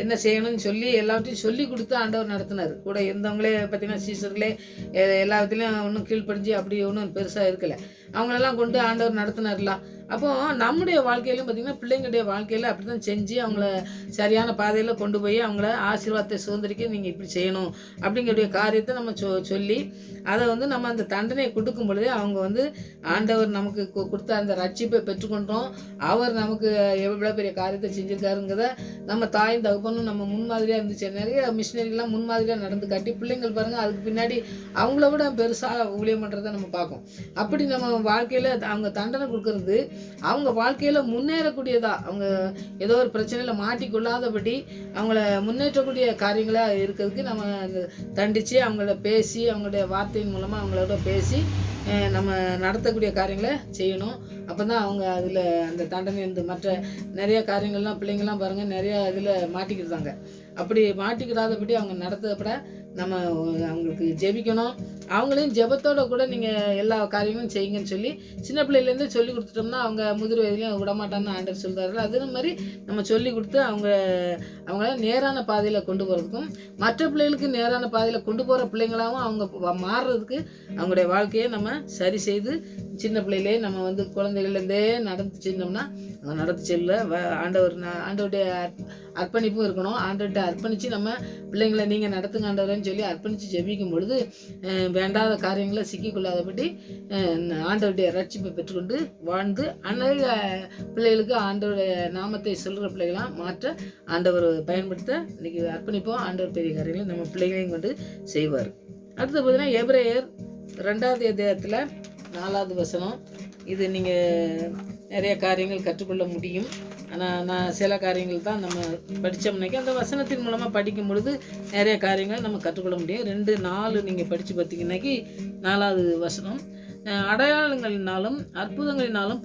என்ன செய்யணும்னு சொல்லி எல்லாத்தையும் சொல்லி கொடுத்து ஆண்டவர் நடத்தினார். கூட இருந்தவங்களே பார்த்திங்கன்னா சீசர்களே எல்லா விதத்துலையும் ஒன்றும் கீழ்ப்படிஞ்சு அப்படி ஒன்றும் பெருசாக இருக்கலை, அவங்களெல்லாம் கொண்டு ஆண்டவர் நடத்தினார்லாம். அப்போது நம்முடைய வாழ்க்கையிலும் பார்த்திங்கன்னா பிள்ளைங்களுடைய வாழ்க்கையில் அப்படி தான் செஞ்சு அவங்கள சரியான பாதையில் கொண்டு போய் அவங்கள ஆசீர்வாதத்தை சுதந்திரிக்க நீங்கள் இப்படி செய்யணும் அப்படிங்கக்கூடிய காரியத்தை நம்ம சொல்லி அதை வந்து நம்ம அந்த தண்டனையை கொடுக்கும் பொழுதே அவங்க வந்து ஆண்டவர் நமக்கு கொடுத்த அந்த ரட்சிப்பை பெற்றுக்கொண்டோம், அவர் நமக்கு எவ்வளோ பெரிய காரியத்தை செஞ்சுருக்காருங்கிறத நம்ம தாயும் தகப்பனும் நம்ம முன்மாதிரியாக இருந்துச்சு. நிறைய மிஷினரிலாம் முன்மாதிரியாக நடந்து காட்டி பிள்ளைங்கள் பாருங்கள் அதுக்கு பின்னாடி அவங்கள விட பெருசாக ஊழியம் பண்ணுறதை நம்ம பார்ப்போம். அப்படி நம்ம வாழ்க்கையில் அவங்க தண்டனை கொடுக்கறது அவங்க வாழ்க்கையில் முன்னேறக்கூடியதா, அவங்க ஏதோ ஒரு பிரச்சனையில் மாட்டிக்கொள்ளாதபடி அவங்கள முன்னேற்றக்கூடிய காரியங்களாக இருக்கிறதுக்கு நம்ம தண்டித்து அவங்கள பேசி அவங்களுடைய வார்த்தையின் மூலமாக அவங்களோட பேசி நம்ம நடத்தக்கூடிய காரியங்களை செய்யணும். அப்போ தான் அவங்க அதில் அந்த தண்டனை இருந்து மற்ற நிறைய காரியங்கள்லாம் பிள்ளைங்கள்லாம் பாருங்கள் நிறையா இதில் மாட்டிக்கிட்டாங்க. அப்படி மாட்டிக்கிடாதபடி அவங்க நடத்தப்பட நம்ம அவங்களுக்கு ஜெபிக்கணும். அவங்களையும் ஜெபத்தோடு கூட நீங்கள் எல்லா காரியங்களும் செய்யுங்கன்னு சொல்லி சின்ன பிள்ளையிலேருந்து சொல்லி கொடுத்துட்டோம்னா அவங்க முதிர் வயதிலையும் விடமாட்டான்னு ஆண்டவர் சொல்கிறார்கள். அதே மாதிரி நம்ம சொல்லி கொடுத்து அவங்கள நேரான பாதையில் கொண்டு போகிறதுக்கும் மற்ற பிள்ளைகளுக்கு நேரான பாதையில் கொண்டு போகிற பிள்ளைங்களாகவும் அவங்க மாறுறதுக்கு அவங்களுடைய வாழ்க்கையை நம்ம சரி செய்து சின்ன பிள்ளையிலே நம்ம வந்து குழந்தைகள்லேருந்தே நடந்து செஞ்சோம்னா அவங்க நடத்து செல்ல ஆண்டவருடைய அர்ப்பணிப்பும் இருக்கணும். ஆண்டவர்கிட்ட அர்ப்பணித்து நம்ம பிள்ளைங்களை நீங்கள் நடத்துங்க ஆண்டவரேன்னு சொல்லி அர்ப்பணித்து ஜெபிக்கும் பொழுது வேண்டாத காரியங்களை சிக்கிக்கொள்ளாதபடி ஆண்டவருடைய ரட்சிப்பை பெற்றுக்கொண்டு வாழ்ந்து அநேக பிள்ளைகளுக்கு ஆண்டவருடைய நாமத்தை சொல்கிற பிள்ளைகளாம் மாற்ற ஆண்டவர் பயன்படுத்த இன்றைக்கி அர்ப்பணிப்போம். ஆண்டவர் பெரிய காரியங்களை நம்ம பிள்ளைகளையும் கொண்டு செய்வார். அடுத்து பார்த்தீங்கன்னா எபிரேயர் 2வது அத்தியாயத்தில் 4வது வசனம். இது நீங்கள் நிறைய காரியங்கள் கற்றுக்கொள்ள முடியும். ஆனால் நான் சில காரியங்கள் தான் நம்ம படித்தோம்னாக்கி அந்த வசனத்தின் மூலமாக படிக்கும் பொழுது நிறைய காரியங்கள் நம்ம கற்றுக்கொள்ள முடியும். 2:4 நீங்கள் படித்து பார்த்தீங்கன்னாக்கி 4வது வசனம், அடையாளங்களினாலும் அற்புதங்களினாலும்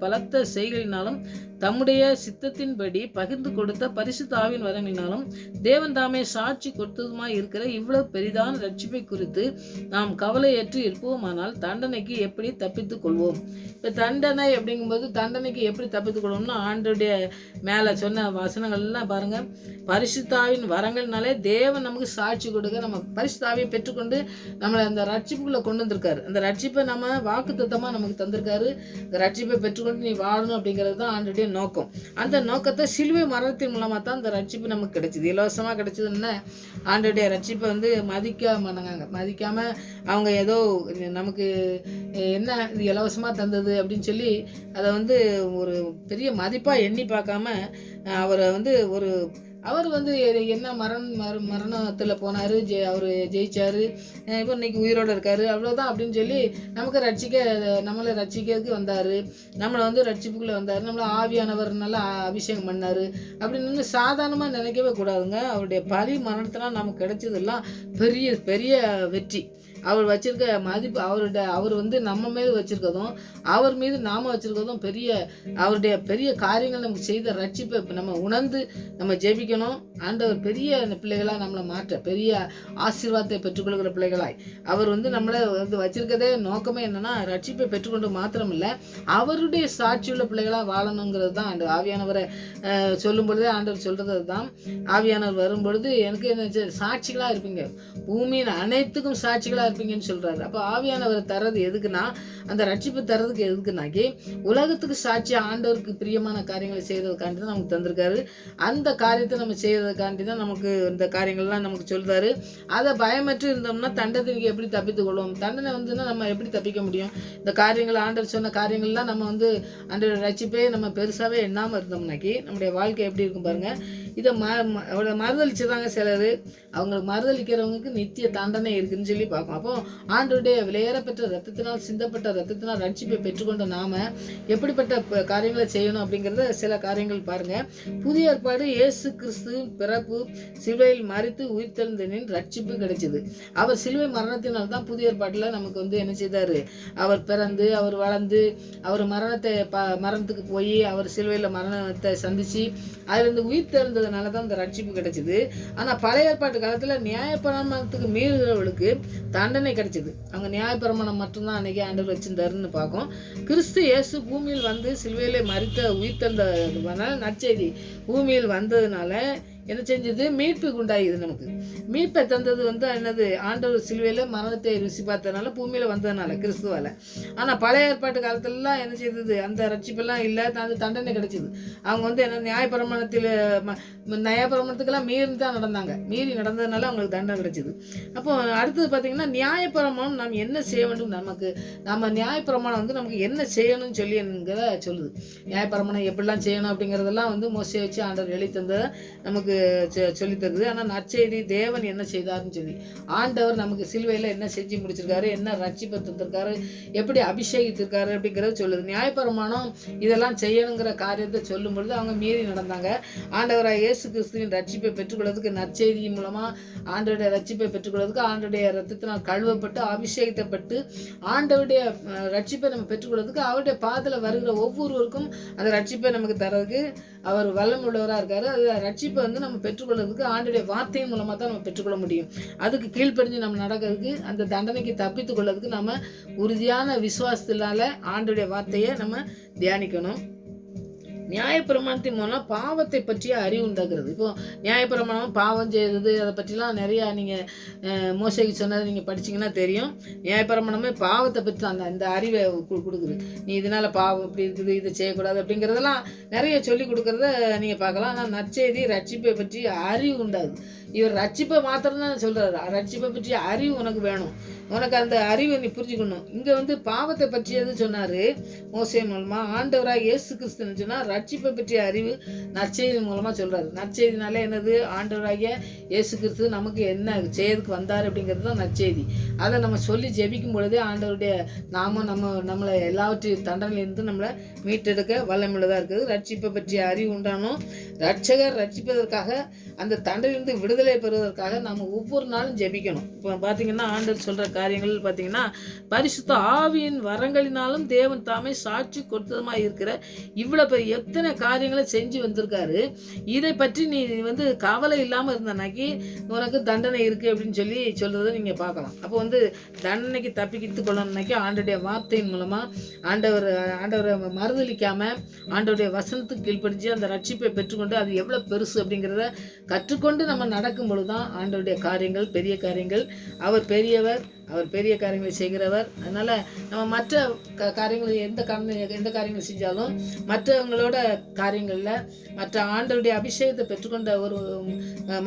பலத்த செய்களினாலும் தம்முடைய சித்தத்தின்படி பகிர்ந்து கொடுத்த பரிசுத்த ஆவியின் வரங்களினாலும் தேவன் தாமே சாட்சி கொடுத்ததுமாய் இருக்கிற இவ்வளவு பெரிதான ரட்சிப்பை குறித்து நாம் கவலையற்று இருப்போமானால் தண்டனைக்கு எப்படி தப்பித்துக் கொள்வோம். இப்போ தண்டனை அப்படிங்கும்போது தண்டனைக்கு எப்படி தப்பித்துக் கொள்வோம்னா ஆண்டோடைய மேலே சொன்ன வசனங்கள்லாம் பாருங்கள். பரிசுத்தாவின் வரங்கள்னாலே தேவன் நமக்கு சாட்சி கொடுக்க நம்ம பரிசுத்தாவியை பெற்றுக்கொண்டு நம்மளை அந்த ரட்சிப்புக்குள்ளே கொண்டு வந்திருக்காரு. அந்த ரட்சிப்பை நம்ம வாக்கு தத்தமாக நமக்கு தந்திருக்காரு. இந்த ரட்சிப்பை பெற்றுக்கொண்டு நீ வாழணும் அப்படிங்கிறது தான் ஆண்டோடைய நோக்கம். அந்த நோக்கத்தை சிலுவை மரணத்தின் மூலமாக தான் அந்த ரட்சிப்பு நமக்கு கிடைச்சிது. இலவசமாக கிடைச்சதுன்னா ஆண்டோடைய ரட்சிப்பை மதிக்காமல் அவங்க ஏதோ நமக்கு என்ன இது இலவசமாக தந்தது அப்படின்னு சொல்லி அதை ஒரு பெரிய மதிப்பாக எண்ணி பார்க்காம அவரை அவர் என்ன மரணத்தில் போனார், அவர் ஜெயிச்சார், இப்போ இன்னைக்கு உயிரோடு இருக்கார், அவ்வளோதான் அப்படின்னு சொல்லி நம்மளை ரட்சிக்கிறதுக்கு வந்தார், நம்மளை ரட்சிப்புக்குள்ளே வந்தார், நம்மளை ஆவியானவர் நல்லா அபிஷேகம் பண்ணார் அப்படின்னு சாதாரணமாக நினைக்கவே கூடாதுங்க. அவருடைய பலி மரணத்தினால் நமக்கு கிடைச்சதெல்லாம் பெரிய பெரிய வெற்றி. அவர் வச்சிருக்க மதிப்பு, அவர் நம்ம மேலே வச்சிருக்கதும் அவர் மீது நாம் வச்சிருக்கதும் அவருடைய பெரிய காரியங்கள் நமக்கு செய்த ரட்சிப்பை நம்ம உணர்ந்து நம்ம ஜெபிக்கணும். ஆண்டவர் பெரிய பிள்ளைகளாக நம்மளை மாற்ற பெரிய ஆசீர்வாதத்தை பெற்றுக்கொள்கிற பிள்ளைகளாய் அவர் நம்மளை வச்சிருக்கதே நோக்கமே என்னன்னா ரட்சிப்பை பெற்றுக்கொண்டு மாத்திரமில்லை, அவருடைய சாட்சியுள்ள பிள்ளைகளாக வாழணுங்கிறது தான். ஆவியானவரை சொல்லும் பொழுதே ஆண்டவர் சொல்றது தான். ஆவியானவர் வரும் பொழுது எனக்கு என்ன சாட்சிகளாக இருப்பீங்க, பூமியின் அனைத்துக்கும் சாட்சிகளாக இருப்பீங்கன்னு சொல்றாரு. அப்போ ஆவியானவரை தர்றது எதுக்குன்னா, அந்த ரட்சிப்பு தர்றதுக்கு எதுக்குனாக்கி உலகத்துக்கு சாட்சியா ஆண்டவருக்கு பிரியமான காரியங்களை செய்யறதுக்காண்டி தான் நமக்கு தந்திருக்காரு. அந்த காரியத்தை நம்ம செய்யறதுக்காண்டி தான் நமக்கு இந்த காரியங்கள்லாம் நமக்கு சொல்றாரு. அதை பயமற்று இருந்தோம்னா தண்டனைக்கு எப்படி தப்பித்து கொள்வோம்? தண்டனை நம்ம எப்படி தப்பிக்க முடியும்? இந்த காரியங்கள் ஆண்டவர் சொன்ன காரியங்கள்லாம் நம்ம ஆண்டவர் ரட்சிப்பே நம்ம பெருசாவே எண்ணாமல் இருந்தோம்னாக்கி நம்முடைய வாழ்க்கை எப்படி இருக்கும் பாருங்க. இதை மறுதளிச்சுதாங்க சிலர். அவங்களுக்கு மறுதளிக்கிறவங்களுக்கு நித்திய தண்டனை இருக்குன்னு சொல்லி பார்க்கும். அப்போ ஆண்டவருடைய விலையேறப்பெற்ற ரத்தத்தினால் சிந்தப்பட்ட ரத்தத்தினால் ரட்சிப்பை பெற்றுக்கொண்ட நாம எப்படிப்பட்ட காரியங்களை செய்யணும் அப்படிங்கிறத சில காரியங்கள் பாருங்க. புதிய ஏற்பாடு இயேசு கிறிஸ்து பிறப்பு, சிலுவையில் மரித்து உயிர்த்தெழுந்தனின் ரட்சிப்பு கிடைச்சது. அவர் சிலுவை மரணத்தினால் தான் புதிய ஏற்பாட்டில் நமக்கு என்ன செய்தாரு? அவர் பிறந்து, அவர் வளர்ந்து, அவர் மரணத்துக்கு போய், அவர் சிலுவையில் மரணத்தை சந்திச்சு அதுலேருந்து உயிர் தெழுந்ததுனால தான் இந்த ரட்சிப்பு கிடைச்சிது. ஆனால் பழைய ஏற்பாட்டு காலத்தில் நியாயப்பிரமாணத்துக்கு மீறுகிறவர்களுக்கு தண்டனை கிடைச்சிது. அவங்க நியாயப்பிரமாணம் மட்டும்தான் அன்னைக்கு ஆண்டவர் வச்சிருந்தாருன்னு பார்க்கும். கிறிஸ்து இயேசு பூமியில் சிலுவையிலே மரித்த உயிர் தெழுந்ததுனால நற்செய்தி பூமியில் வந்ததுனால என்ன செஞ்சது? மீட்பு உண்டாகிது. நமக்கு மீட்பை தந்தது என்னது? ஆண்டவர் சிலுவையில் மரணத்தை ருசி பார்த்ததுனால பூமியில் வந்ததுனால கிறிஸ்துவால். ஆனால் பழைய ஏற்பாட்டு காலத்திலலாம் என்ன செய்தது? அந்த ரட்சிப்பெல்லாம் இல்லை, அந்த தண்டனை கிடைச்சிது. அவங்க என்ன நியாயப்பிரமாணத்துக்கெல்லாம் மீறி தான் நடந்தாங்க. மீறி நடந்ததுனால அவங்களுக்கு தண்டனை கிடைச்சிது. அப்போ அடுத்தது பார்த்தீங்கன்னா நியாயப்பிரமாணம் நாம் என்ன செய்ய வேண்டும், நம்ம நியாயப்பிரமாணம் நமக்கு என்ன செய்யணும்னு சொல்லுது. நியாயப்பிரமாணம் எப்படிலாம் செய்யணும் அப்படிங்கிறதெல்லாம் மோசே வச்சு ஆண்டவர் எழுதி தந்ததை நமக்கு சொல்லித் தருது. ஆனால் நற்செய்தி தேவன் என்ன செய்தாருன்னு சொல்லி ஆண்டவர் நமக்கு சிலுவையில் என்ன செஞ்சு முடிச்சிருக்காரு, என்ன ரட்சிப்பை தந்திருக்காரு, எப்படி அபிஷேகித்திருக்காரு அப்படிங்கிறத சொல்லுது. நியாயப்பிரமாணம் இதெல்லாம் செய்யணுங்கிற காரியத்தை சொல்லும் பொழுது அவங்க மீறி நடந்தாங்க. ஆண்டவராக இயேசு கிறிஸ்துவின் ரட்சிப்பை பெற்றுக்கொள்வதற்கு நற்செய்தியின் மூலமா ஆண்டவருடைய ரட்சிப்பை பெற்றுக்கொள்வதற்கு ஆண்டவருடைய ரத்தத்தினால் கழுவப்பட்டு அபிஷேகிக்கப்பட்டு ஆண்டவருடைய ரட்சிப்பை நம்ம பெற்றுக்கொள்வதற்கு அவருடைய பாதத்தில் வருகிற ஒவ்வொருவருக்கும் அந்த ரட்சிப்பை நமக்கு தர்றதுக்கு அவர் வல்லமுள்ளவராக இருக்காரு. அது ரட்சிப்பை நம்ம பெற்றுக்கொள்வதற்கு ஆண்டுடைய வார்த்தையின் மூலமாக தான் நம்ம பெற்றுக்கொள்ள முடியும். அதுக்கு கீழ்ப்படிஞ்சு நம்ம நடக்கிறதுக்கு, அந்த தண்டனைக்கு தப்பித்து கொள்வதற்கு நம்ம உறுதியான விசுவாசத்தினால ஆண்டுடைய வார்த்தையை நம்ம தியானிக்கணும். நியாயப்பிரமாணத்தின் மூலம் பாவத்தை பற்றிய அறிவு உண்டாக்குறது. இப்போ நியாயப்பிரமாணம் பாவம் செய்தது அதை பற்றிலாம் நிறையா நீங்கள் மோசைக்கு சொன்னதை நீங்கள் படிச்சிங்கன்னா தெரியும். நியாயப்பிரமாணமே பாவத்தை பற்றி இந்த அறிவை கொடுக்குது. நீ இதனால் பாவம் இப்படி இருக்குது, இதை செய்யக்கூடாது அப்படிங்கிறதெல்லாம் நிறைய சொல்லி கொடுக்குறத நீங்கள் பார்க்கலாம். ஆனால் நற்செய்தி ரட்சிப்பை பற்றி அறிவு உண்டாகுது. இவர் ரட்சிப்பை மாத்திரம்தான் சொல்கிறாரு. ரட்சிப்பை பற்றிய அறிவு உனக்கு வேணும், உனக்கு அந்த அறிவை நீ புரிஞ்சுக்கணும். இங்கே பாவத்தை பற்றியது சொன்னார் மோசே மூலமாக. ஆண்டவராக இயேசு கிறிஸ்துன்னு சொன்னால் ரட்சிப்பை பற்றிய அறிவு நற்செய்தி மூலமாக சொல்கிறாரு. நற்செய்தினால என்னது? ஆண்டவராகிய இயேசு கிறிஸ்து நமக்கு என்ன செய்யறதுக்கு வந்தார் அப்படிங்கிறது தான் நற்செய்தி. அதை நம்ம சொல்லி ஜெபிக்கும் பொழுதே ஆண்டவருடைய நாம நம்மளை எல்லாவற்றையும் தண்டனையிலிருந்து நம்மளை மீட்டெடுக்க வல்லமுள்ளதாக இருக்குது. ரட்சிப்பை பற்றிய அறிவு உண்டானோம். ரட்சகர் ரட்சிப்பதற்காக, அந்த தண்டனையிலிருந்து விடுதலை பெறுவதற்காக நம்ம ஒவ்வொரு நாளும் ஜெபிக்கணும். இப்போ பார்த்தீங்கன்னா ஆண்டவர் சொல்கிற காரியங்கள் பார்த்தீங்கன்னா, பரிசுத்த ஆவியின் வரங்களினாலும் தேவன் தாமே சாட்சி கொடுத்ததுமாக இருக்கிற இவ்வளோ எத்தனை காரியங்களை செஞ்சு வந்திருக்காரு. இதை பற்றி நீ கவலை இல்லாமல் இருந்தனாக்கி உனக்கு தண்டனை இருக்குது அப்படின்னு சொல்கிறத நீங்கள் பார்க்கலாம். அப்போ தண்டனைக்கு தப்பிக்கிட்டு கொள்ளணும்னாக்கி ஆண்டோடைய வார்த்தையின் மூலமாக ஆண்டவரை மறுதளிக்காமல் ஆண்டோடைய வசனத்துக்கு கீழ்ப்படிச்சு அந்த ரட்சிப்பை பெற்றுக்கொண்டு அது எவ்வளோ பெருசு அப்படிங்கிறத கற்றுக்கொண்டு நம்ம நடக்கும் பொழுது தான் ஆண்டவருடைய காரியங்கள் பெரிய காரியங்கள். அவர் பெரியவர், அவர் பெரிய காரியங்களை செய்கிறவர். அதனால் நம்ம மற்ற காரியங்கள் எந்த காரியங்கள் செஞ்சாலும் மற்றவங்களோட காரியங்களில் மற்ற ஆண்டவருடைய அபிஷேகத்தை பெற்றுக்கொண்ட ஒரு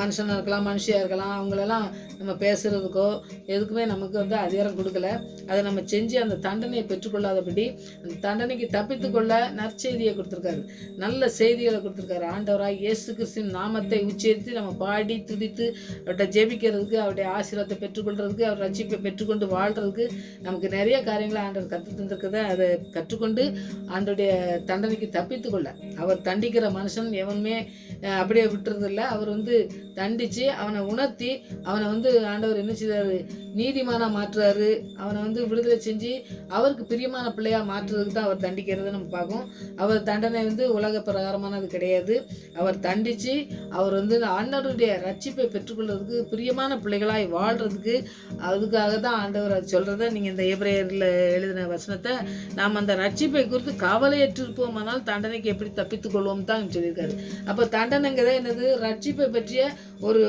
மனுஷனாக இருக்கலாம், மனுஷியாக இருக்கலாம், அவங்களெல்லாம் நம்ம பேசுகிறதுக்கோ எதுக்குமே நமக்கு அதிகாரம் கொடுக்கல. அதை நம்ம செஞ்சு அந்த தண்டனையை பெற்றுக்கொள்ளாதபடி அந்த தண்டனைக்கு தப்பித்து கொள்ள நற்செய்தியை கொடுத்துருக்காரு, நல்ல செய்திகளை கொடுத்துருக்காரு. ஆண்டவராக இயேசு கிறிஸ்துவின் நாமத்தை உச்சரித்து நம்ம பாடி துதித்து அவர்கிட்ட ஜெபிக்கிறதுக்கு, அவருடைய ஆசீர்வாதத்தை பெற்றுக்கொள்றதுக்கு, அவர் ரட்சிப்பை பெற்றுக்கொண்டு வாழ்கிறதுக்கு நமக்கு நிறைய காரியங்களை ஆண்டவர் கற்று தந்திருக்கிறத அதை கற்றுக்கொண்டு ஆண்டோடைய தண்டனைக்கு தப்பித்து கொள்ள. அவர் தண்டிக்கிற மனுஷன் எவனுமே அப்படியே விட்டுறதில்ல. அவர் தண்டித்து அவனை உணர்த்தி அவனை ஆண்டவர் என்ன செய்தார், நீதிமானாக மாற்றுறாரு. அவனை விடுதலை செஞ்சு அவருக்கு பிரியமான பிள்ளையாக மாற்றுறதுக்கு தான் அவர் தண்டிக்கிறத நம்ம பார்க்கும். அவர் தண்டனை உலக பிரகாரமானது கிடையாது. அவர் தண்டித்து அவர் ஆண்டவருடைய ரட்சிப்பை பெற்றுக்கொள்றதுக்கு, பிரியமான பிள்ளைகளாய் வாழ்கிறதுக்கு, அதுக்காக தான் ஆண்டவர் அது சொல்கிறத நீங்கள் இந்த எபிரேயரில் எழுதின வசனத்தை நாம் அந்த ரட்சிப்பை குறித்து கவலையற்றிருப்போமானால் தண்டனைக்கு எப்படி தப்பித்துக் கொள்வோம் தான் சொல்லியிருக்காரு. அப்போ தண்டனைங்கிறத என்னது, ரட்சிப்பை பற்றிய ஒரு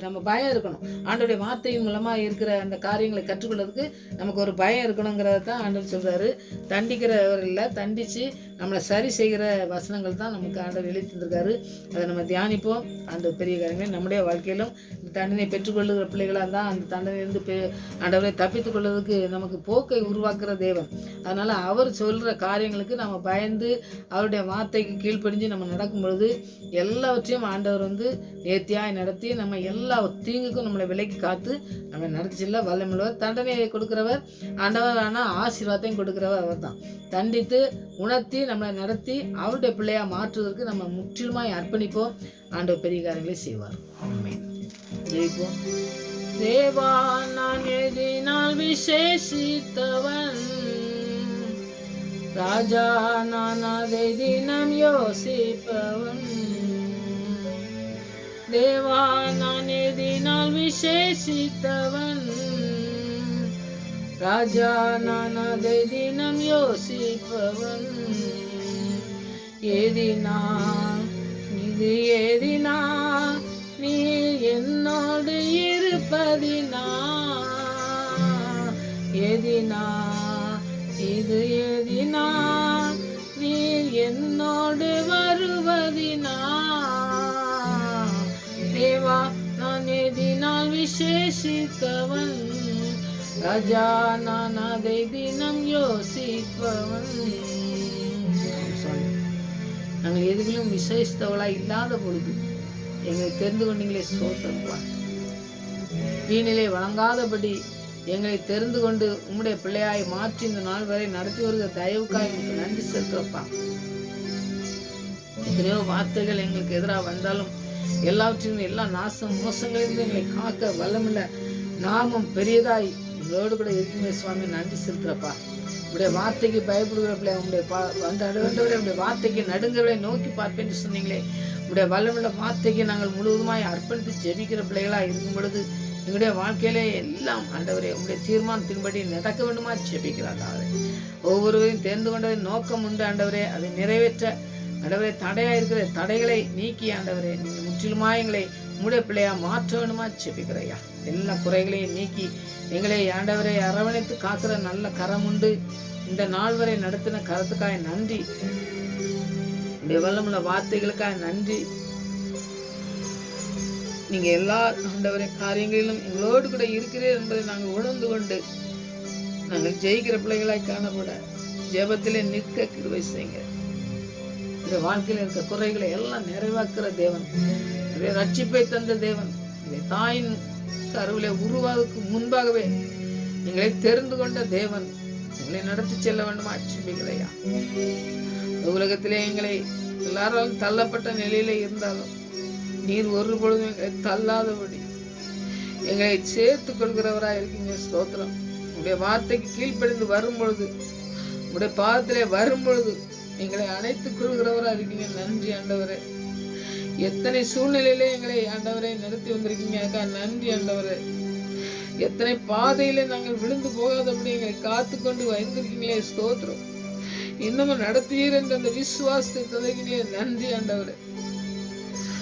நம்ம பயம் இருக்கணும். ஆண்டவருடைய வார்த்தையின் மூலமாக இருக்கிற அந்த காரியங்களை கற்றுக்கொள்றதுக்கு நமக்கு ஒரு பயம் இருக்கணுங்கிறத தான் ஆண்டவர் சொல்கிறாரு. தண்டிக்கிறவர் இல்லை, தண்டித்து நம்மளை சரி செய்கிற வசனங்கள் தான் நமக்கு ஆண்டவர் எழுதி தந்திருக்காரு. அதை நம்ம தியானிப்போம். அந்த பெரிய காரியங்களை நம்முடைய வாழ்க்கையிலும் தண்டனை பெற்றுக்கொள்ளுகிற பிள்ளைகளாக தான் அந்த தண்டனையிலிருந்து ஆண்டவரை தப்பித்துக் கொள்வதற்கு நமக்கு போக்கை உருவாக்குற தேவன். அதனால் அவர் சொல்கிற காரியங்களுக்கு நம்ம பயந்து அவருடைய வார்த்தைக்கு கீழ்ப்படிஞ்சு நம்ம நடக்கும் பொழுது எல்லாவற்றையும் ஆண்டவர் நேர்த்தியாக நடத்தி நம்ம எல்லா தீங்குக்கும் நம்மளை விலைக்கு காத்து நம்ம நடத்திச்சில்ல வல்லமுள்ளவர். தண்டனையை கொடுக்குறவர் ஆண்டவர், ஆனால் ஆசீர்வாதத்தையும் கொடுக்குறவர் அவர் தான். தண்டித்து உணர்த்தி நம்மளை நடத்தி அவருடைய பிள்ளையாக மாற்றுவதற்கு நம்ம முற்றிலுமாய் அர்ப்பணிப்போம். ஆண்டவர் பெரிய காரியங்களை செய்வார். ஆமென். ஜெயிப்போம். தேவா, நான் எதினால் விசேஷித்தவன், ராஜா நான் அதை தினம் யோசிப்பவன். தேவா, நான் எதினால் விசேஷித்தவன், ராஜா நான் அதை தினம் யோசிப்பவன். ஏதினா இது ஏதினா நீ என்னோடு இருப்பதினா, ஏதினா இது ஏதினா நீ என்னோடு வருவதினா. தேவா, நான் எதினால் விசேஷித்தவன், ராஜா நான் அதை தினம் யோசிப்பவன். நாங்கள் எதுவிலும் விசேஷித்தவளாக இல்லாத பொழுது எங்களை தெரிந்து கொண்டீங்களே, சோத்திரப்பா. வீணிலே வழங்காதபடி எங்களை தெரிந்து கொண்டு உம்முடைய பிள்ளையாய் மாற்றி இந்த நாள் வரை நடத்தி வருகிற தயவுக்காக எங்களுக்கு நன்றி செலுத்துறப்பா. எத்தனையோ வார்த்தைகள் எங்களுக்கு எதிராக வந்தாலும் எல்லாவற்றிலும் எல்லா நாசம் மோசங்களிலிருந்து எங்களை காக்க வல்லமில்ல நாமம் பெரியதாய் எங்களோடு கூட இருக்குமே சுவாமி, நன்றி செலுத்துறப்பா. உடைய வார்த்தைக்கு பயப்படுகிற பிள்ளை உடைய வார்த்தைக்கு நடுங்கிறவளை நோக்கி பார்ப்பேன் என்று சொன்னீங்களே. உடைய வல்லமுள்ள வார்த்தைக்கு நாங்கள் முழுவதுமாய் அர்ப்பணித்து ஜெபிக்கிற பிள்ளைகளாக இருக்கும் பொழுது எங்களுடைய வாழ்க்கையிலே எல்லாம் ஆண்டவரே உங்களுடைய தீர்மானத்தின்படி நடக்க வேண்டுமா ஜெபிக்கிறார். ஒவ்வொருவரையும் தேர்ந்து கொண்டதின் நோக்கம் உண்டு ஆண்டவரே. அதை நிறைவேற்ற ஆண்டவரே தடையாக இருக்கிற தடைகளை நீக்கி ஆண்டவரே நீங்கள் முற்றிலுமாய் எங்களை உங்களுடைய பிள்ளையாக மாற்ற வேண்டுமா ஜெபிக்கிறையா. எல்லா குறைகளையும் நீக்கி எங்களை ஆண்டவரை அரவணைத்து காக்கிற நல்ல கரம் உண்டு. இந்த நாள் வரை நடத்தின கரத்துக்காக நன்றி. உடைய வல்லமுள்ள வார்த்தைகளுக்காக நன்றி. நீங்க எல்லா ஆண்டவரை காரியங்களிலும் எங்களோடு கூட இருக்கிறீர் என்பதை நாங்கள் உணர்ந்து கொண்டு நாங்கள் ஜெயிக்கிற பிள்ளைகளாய் காணப்பட ஜெபத்திலே நிற்க கிருபை செய்யுங்க. இந்த வாழ்க்கையில் இருக்க குறைகளை எல்லாம் நிறைவாக்குற தேவன், ரட்சிப்பை தந்த தேவன், தாயின் கருவிலே உருவாவதற்கு முன்பாகவே எங்களை தெரிந்து கொண்ட தேவன், எங்களை நடத்தி செல்ல வேண்டுமா ஜெபிக்கிறையா. உலகத்திலே எங்களை எல்லாராலும் தள்ளப்பட்ட நிலையில இருந்தாலும் நீர் ஒரு பொழுதும் எங்களை தள்ளாதபடி எங்களை சேர்த்து கொள்கிறவராக இருக்கீங்க. ஸ்தோத்திரம். உங்களுடைய வார்த்தைக்கு கீழ்ப்படிந்து வரும் பொழுது, உங்களுடைய பாதத்திலே வரும் பொழுது எங்களை அணைத்துக் கொள்கிறவராக இருக்கீங்க. நன்றி ஆண்டவரே. எத்தனை சூழ்நிலையிலே எங்களை ஆண்டவரை நடத்தி வந்திருக்கீங்க, நன்றி ஆண்டவரே. எத்தனை பாதையில நாங்கள் விழுந்து போகாதபடி எங்களை காத்து கொண்டு வந்திருக்கீங்களே, ஸ்தோத்திரம். இன்னமும் நடத்துவீர் என்ற அந்த விசுவாசத்தை தந்திருக்கீங்களே, நன்றி ஆண்டவரே.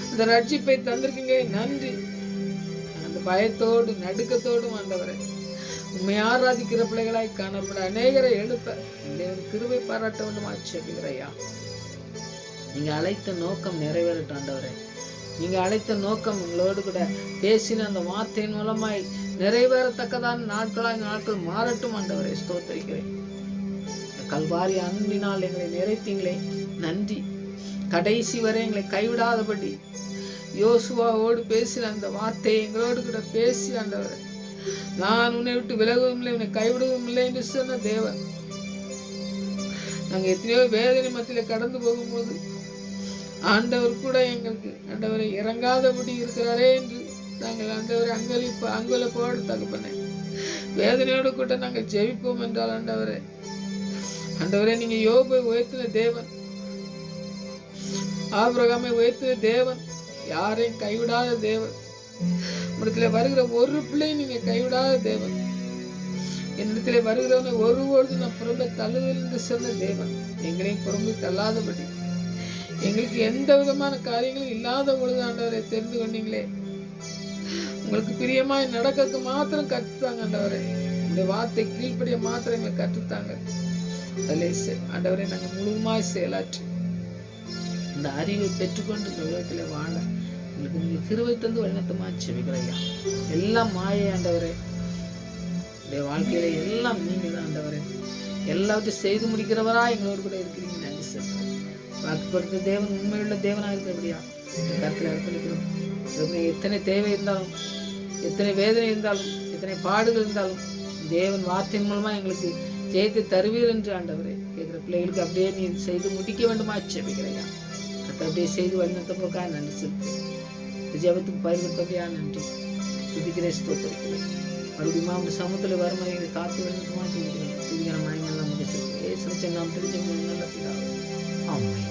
அந்த ரட்சிப்பை தந்திருக்கீங்களே, நன்றி. அந்த பயத்தோடு நடுக்கத்தோடும் ஆண்டவரே உண்மை ஆராதிக்கிற பிள்ளைகளாய் காணப்பட அநேகரை எழுப்ப தேவன் கிருபை பாராட்ட வேண்டும் ஆட்சேபிக்கிறையா. நீங்க அழைத்த நோக்கம் நிறைவேறட்டும் ஆண்டவரே. நீங்க அழைத்த நோக்கம் உங்களோடு கூட பேசின அந்த வார்த்தையின் மூலமாய் நிறைவேறத்தக்கதான் நாட்கள் மாறட்டும் ஆண்டவரே. ஸ்தோத்திரிக்கிறேன். கல்வாரி அன்பினால் எங்களை நிறைத்தீங்களே, நன்றி. கடைசி வரை எங்களை கைவிடாதபடி யோசுவாவோடு பேசின அந்த வார்த்தையை எங்களோடு கூட பேசி ஆண்டவரே, நான் உன்னை விட்டு விலகவும் இல்லை, உன்னை கைவிடவும் இல்லை என்று சொன்ன தேவன், நாங்கள் எத்தனையோ வேதனை மத்தியில் கடந்து போகும்போது ஆண்டவர் கூட எங்களுக்கு ஆண்டவரை இறங்காதபடி இருக்கிறாரே என்று நாங்கள் ஆண்டவரை அங்கலிப்போடு தகப்பனே வேதனையோடு கூட நாங்கள் ஜெபிப்போம் என்றால் ஆண்டவரே நீங்க யோபை உயர்த்தின தேவன், ஆபிரகாமை உயர்த்தின தேவன், யாரையும் கைவிடாத தேவன். இடத்துல வருகிற ஒரு பிள்ளை நீங்க கைவிடாத தேவன். என்னிடத்துல வருகிறவனை ஒருபொழுது நான் புறம்பை தள்ளுதல் என்று சொன்ன தேவன், எங்களையும் புறம்பை தள்ளாதபடி எங்களுக்கு எந்த விதமான காரியங்களும் இல்லாத பொழுது ஆண்டவரை தெரிந்து கொண்டீங்களே, உங்களுக்கு பிரியமாய் நடக்க மாத்திரம் கற்றுத்தாங்க ஆண்டவரே. இந்த வார்த்தை கீழ்ப்படிய மாத்திரம் எங்களை கற்றுத்தாங்க ஆண்டவரை. நாங்கள் முழுமாய் செயலாற்றி இந்த அறிவை பெற்றுக்கொண்டு இந்த உலகத்தில் வாழ உங்களுக்கு நீங்க கிருபை தந்து வழிநடத்தமா செபிக்கிறையா. எல்லாம் மாயை ஆண்டவரே, இந்த வாழ்க்கையில எல்லாம் நீங்க தான் ஆண்டவரே. எல்லாத்தையும் செய்து முடிக்கிறவரா எங்களோடு கூட இருக்கிறீங்க. நன்றி சார். வாக்குப்படுத்த தேவன் உண்மையுள்ள தேவனாக இருக்கிறபடியா இந்த கருத்தில் அர்ப்பணிக்கிறோம். எத்தனை தேவை இருந்தாலும், எத்தனை வேதனை இருந்தாலும், எத்தனை பாடுகள் இருந்தாலும் தேவன் வார்த்தையின் மூலமா எங்களுக்கு ஜெயத்தை தருவீர் என்று ஆண்டவரே கேட்கிற பிள்ளைகளுக்கு அப்படியே நீ செய்து முடிக்க வேண்டுமா செபிக்கிறையா. அப்படியே செய்து வழிநடத்தப்போக்கா நன்றி செலுத்து. ஜெபத்துக்கு பயிர்படுத்தபடியா நன்றி துதிக்கிறேன், ஸ்தோத்திரிக்கிறேன். மறுபடியும் அவங்க சமூகத்தில் வருமானங்களை காத்து வழிநடத்தமா சொல்லிக்கிறேன். துதிக்கிற மாயங்கள்லாம் முடிச்சிருக்கேன். ஏசு நாம் தெரிஞ்சவங்க நல்ல பிதாவே. ஆமென்.